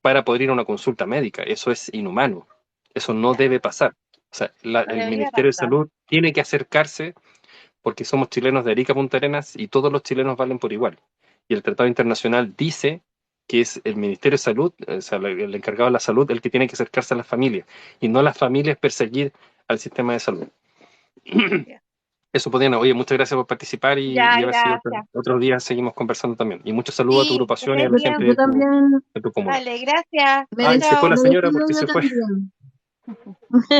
para poder ir a una consulta médica. Eso es inhumano, eso no claro, debe pasar. O sea, no el debería Ministerio de pasar. Salud tiene que acercarse porque somos chilenos de Arica a Punta Arenas y todos los chilenos valen por igual. Y el Tratado Internacional dice que es el Ministerio de Salud, o sea, el encargado de la salud, el que tiene que acercarse a las familias y no las familias perseguir al sistema de salud. Eso, Podiana. Oye, muchas gracias por participar Ya, y a ver si gracias. otros días seguimos conversando también. Y muchos saludos a tu Sí, que agrupación y a estés la Yo, gente yo bien. también de tu comuna. Vale, gracias. me, Ay, se fue Chao. la me señora despido porque yo se fue. también.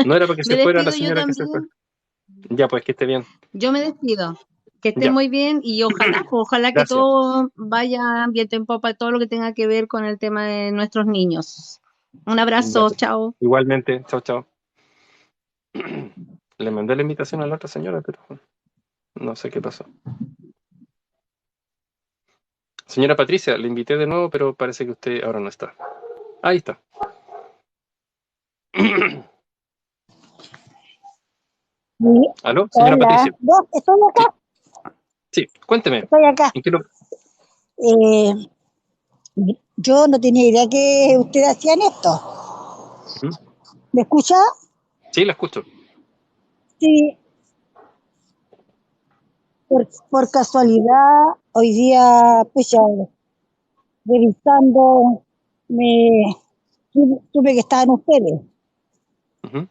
No era porque Me se fuera la despido yo señora que se fue. también. Ya, pues que esté bien. Yo me despido. Que estén Ya, muy bien y ojalá, pues, ojalá que gracias. todo vaya viento en popa, todo lo que tenga que ver con el tema de nuestros niños. Un Ya, abrazo, pues. chao. Igualmente, chao, chao. Le mandé la invitación a la otra señora, pero no sé qué pasó. Señora Patricia, le invité de nuevo, pero parece que usted ahora no está. Ahí está. Sí, ¿Aló? Señora hola, Patricia. yo estoy Sí, acá, sí, cuénteme. estoy acá. ¿En qué lo- Eh, yo no tenía idea que ustedes hacían esto. Ujú. ¿Me escucha? Sí, la escucho. Sí, por casualidad, hoy día, pues ya revisando, me supe que estaban ustedes. Ujú.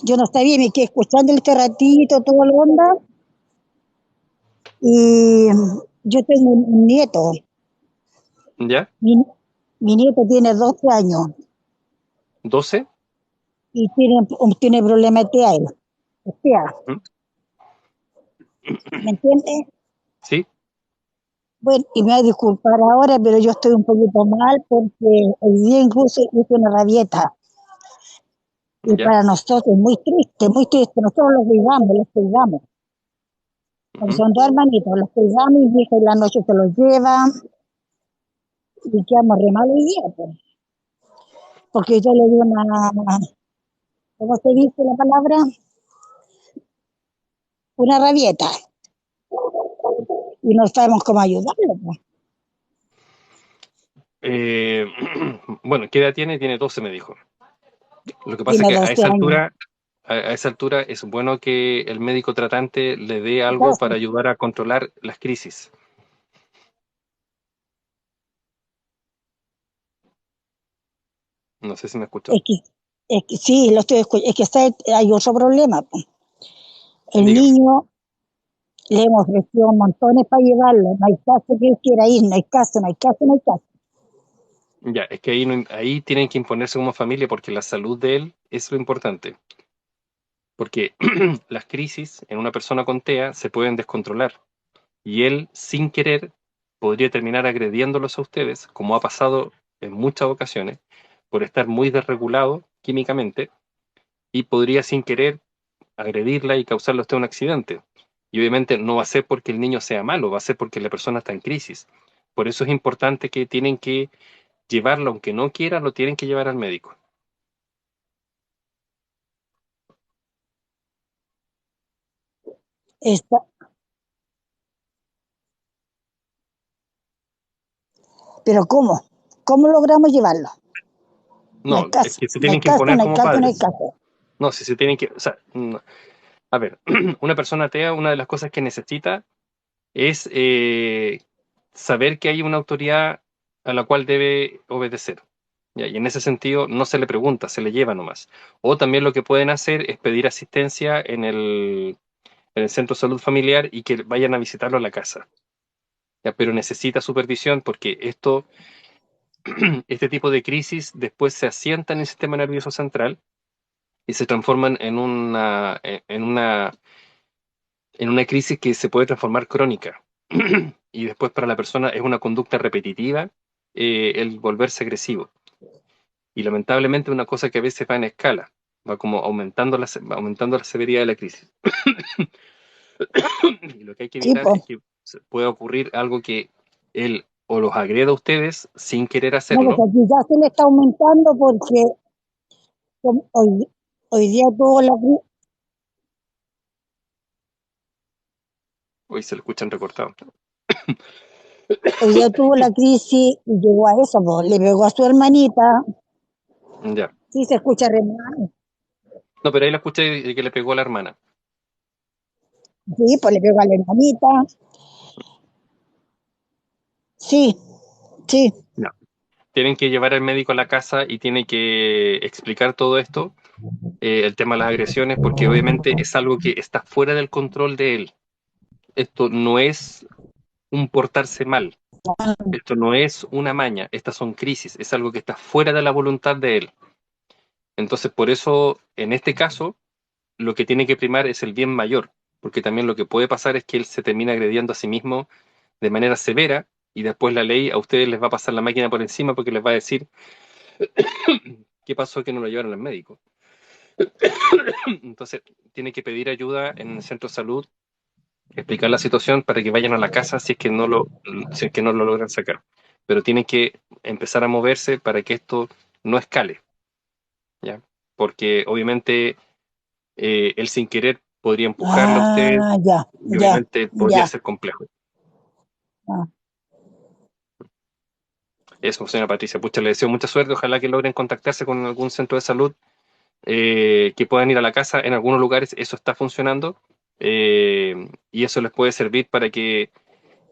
Yo no sabía, me quedé escuchando este ratito, todo lo onda, y yo tengo un nieto. ¿Ya? Mi, mi nieto tiene 12 años 12. y tiene problemas de TEA, Ujú. ¿me entiendes? Sí, Bueno, y me va a disculpar ahora, pero yo estoy un poquito mal porque hoy día incluso hice una rabieta. Y ya. para nosotros es muy triste, muy triste. Nosotros los cuidamos, los cuidamos. Porque Ujú. son dos hermanitos, los cuidamos y mi hija en la noche se los lleva y quedamos re mal hoy día, pues. Porque yo le di ¿cómo se dice la palabra? Una rabieta. Y no sabemos cómo ayudarlo, pues. Eh, bueno, ¿qué edad tiene? Tiene 12, me dijo. Lo que pasa es tiene que 12 años. a esa altura es bueno que el médico tratante le dé algo 12. para ayudar a controlar las crisis. No sé si me escuchó. Es que, es que sí, lo estoy escuchando. Es que hay otro problema, po. El Dígame. niño le hemos ofrecido montones para llevarlo. No hay caso que él quiera ir, no hay caso, no hay caso, no hay caso. Ya, es que ahí, ahí tienen que imponerse como familia porque la salud de él es lo importante. Porque las crisis en una persona con TEA se pueden descontrolar y él, sin querer, podría terminar agrediéndolos a ustedes, como ha pasado en muchas ocasiones, por estar muy desregulado químicamente y podría, sin querer, agredirla y causarle a usted un accidente. Y obviamente no va a ser porque el niño sea malo, va a ser porque la persona está en crisis. Por eso es importante que tienen que llevarlo, aunque no quieran, lo tienen que llevar al médico. Está- pero ¿cómo? ¿Cómo logramos llevarlo? No hay No, es caso, que se no hay tienen que caso, imponer no hay como caso, no hay padres. caso. No, si se tienen que, o sea, a ver, una persona atea, una de las cosas que necesita es saber que hay una autoridad a la cual debe obedecer. ¿Ya? Y en ese sentido no se le pregunta, se le lleva nomás. O también lo que pueden hacer es pedir asistencia en el centro de salud familiar y que vayan a visitarlo a la casa. ¿Ya? Pero necesita supervisión porque este tipo de crisis después se asienta en el sistema nervioso central y se transforman en una crisis que se puede transformar crónica. Y después para la persona es una conducta repetitiva el volverse agresivo. Y lamentablemente una cosa que a veces va en escala, va como aumentando la severidad de la crisis. Y lo que hay que Sí, evitar pues. es que pueda ocurrir algo que él o los agreda a ustedes sin querer No, pues hacerlo. aquí ya se le está aumentando porque hoy día tuvo Hoy se lo escuchan recortado. hoy día tuvo la crisis y llegó a eso, pues, le pegó a su hermanita, Ya. sí se escucha re mal, No, pero ahí lo escuché de que le pegó a la hermana. sí, pues le pegó a la hermanita, sí, sí, No. Tienen que llevar al médico a la casa y tiene que explicar todo esto, el tema de las agresiones, porque obviamente es algo que está fuera del control de él. Esto no es un portarse mal, esto no es una maña, estas son crisis, es algo que está fuera de la voluntad de él. Entonces, por eso, en este caso, lo que tiene que primar es el bien mayor, porque también lo que puede pasar es que él se termina agrediendo a sí mismo de manera severa y después la ley a ustedes les va a pasar la máquina por encima porque les va a decir qué pasó que no lo llevaron al médico. Entonces, tiene que pedir ayuda en el centro de salud, explicar la situación para que vayan a la casa si es que no lo logran sacar. Pero tienen que empezar a moverse para que esto no escale, ¿ya? Porque obviamente él sin querer podría empujarla a usted ya, y ya, obviamente podría ya, ser complejo. ah, Eso, señora Patricia, pucha, le deseo mucha suerte, ojalá que logren contactarse con algún centro de salud, que puedan ir a la casa, en algunos lugares eso está funcionando, y eso les puede servir para que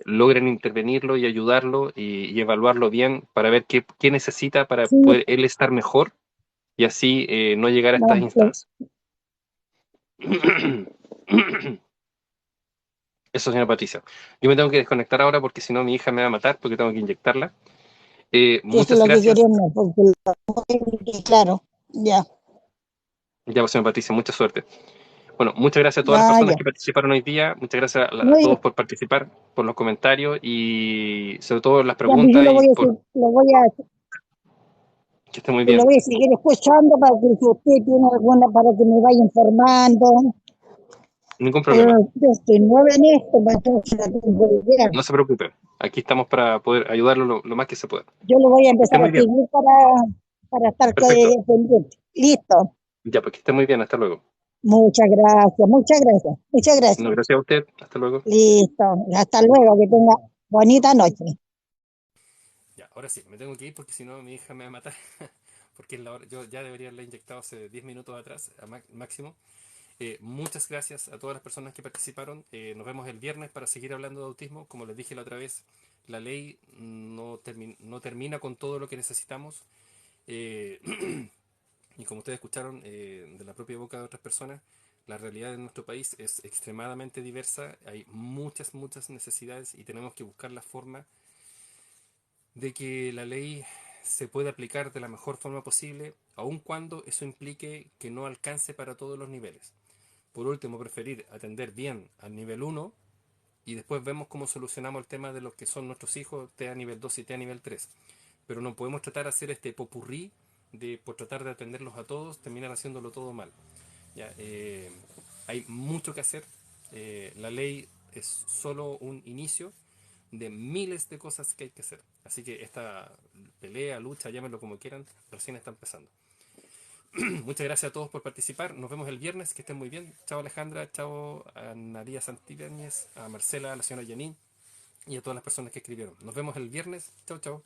logren intervenirlo y ayudarlo y evaluarlo bien para ver qué necesita para sí, poder él estar mejor y así no llegar a estas no, instancias. Eso, señora Patricia. Yo me tengo que desconectar ahora porque si no mi hija me va a matar porque tengo que inyectarla. eso es Muchas lo que gracias. queremos, porque claro, ya, Ya, pues, señora Patricia, mucha suerte. Bueno, muchas gracias a todas las ah, personas ya, que participaron hoy día. Muchas gracias a muy bien, todos por participar, por los comentarios y sobre todo las ya, pues yo preguntas lo y voy a, por que esté muy lo bien. voy a seguir escuchando para que si usted tiene alguna, para que me vaya informando. Ningún Pero problema. yo estoy nueva en esto, pues, entonces no tengo idea. No se preocupe. Aquí estamos para poder ayudarlo lo más que se pueda. Yo lo voy a Que esté empezar a muy bien. seguir para estar Perfecto. pendiente. Listo. Ya, pues que esté muy bien. Hasta luego. Muchas gracias, muchas gracias, muchas No, gracias. gracias a usted. Hasta luego. Listo. Hasta luego, que tenga bonita noche. Ya, ahora sí, me tengo que ir porque si no mi hija me va a matar. porque es la hora, yo ya debería haberla inyectado hace 10 minutos atrás, máximo. Muchas gracias a todas las personas que participaron. Nos vemos el viernes para seguir hablando de autismo. Como les dije la otra vez, la ley no termina con todo lo que necesitamos. Eh, y como ustedes escucharon de la propia boca de otras personas, la realidad en nuestro país es extremadamente diversa. Hay muchas, muchas necesidades y tenemos que buscar la forma de que la ley se pueda aplicar de la mejor forma posible, aun cuando eso implique que no alcance para todos los niveles. Por último, preferir atender bien al nivel 1 y después vemos cómo solucionamos el tema de los que son nuestros hijos, TEA nivel 2 y TEA nivel 3. Pero no podemos tratar de hacer este popurrí de por tratar de atenderlos a todos, terminar haciéndolo todo mal. Ya, hay mucho que hacer. La ley es solo un inicio de miles de cosas que hay que hacer. Así que esta pelea, lucha, llámenlo como quieran, recién está empezando. Muchas gracias a todos por participar. Nos vemos el viernes. Que estén muy bien. Chao Alejandra, chao a María Santibáñez, a Marcela, a la señora Janine y a todas las personas que escribieron. Nos vemos el viernes. Chao, chao.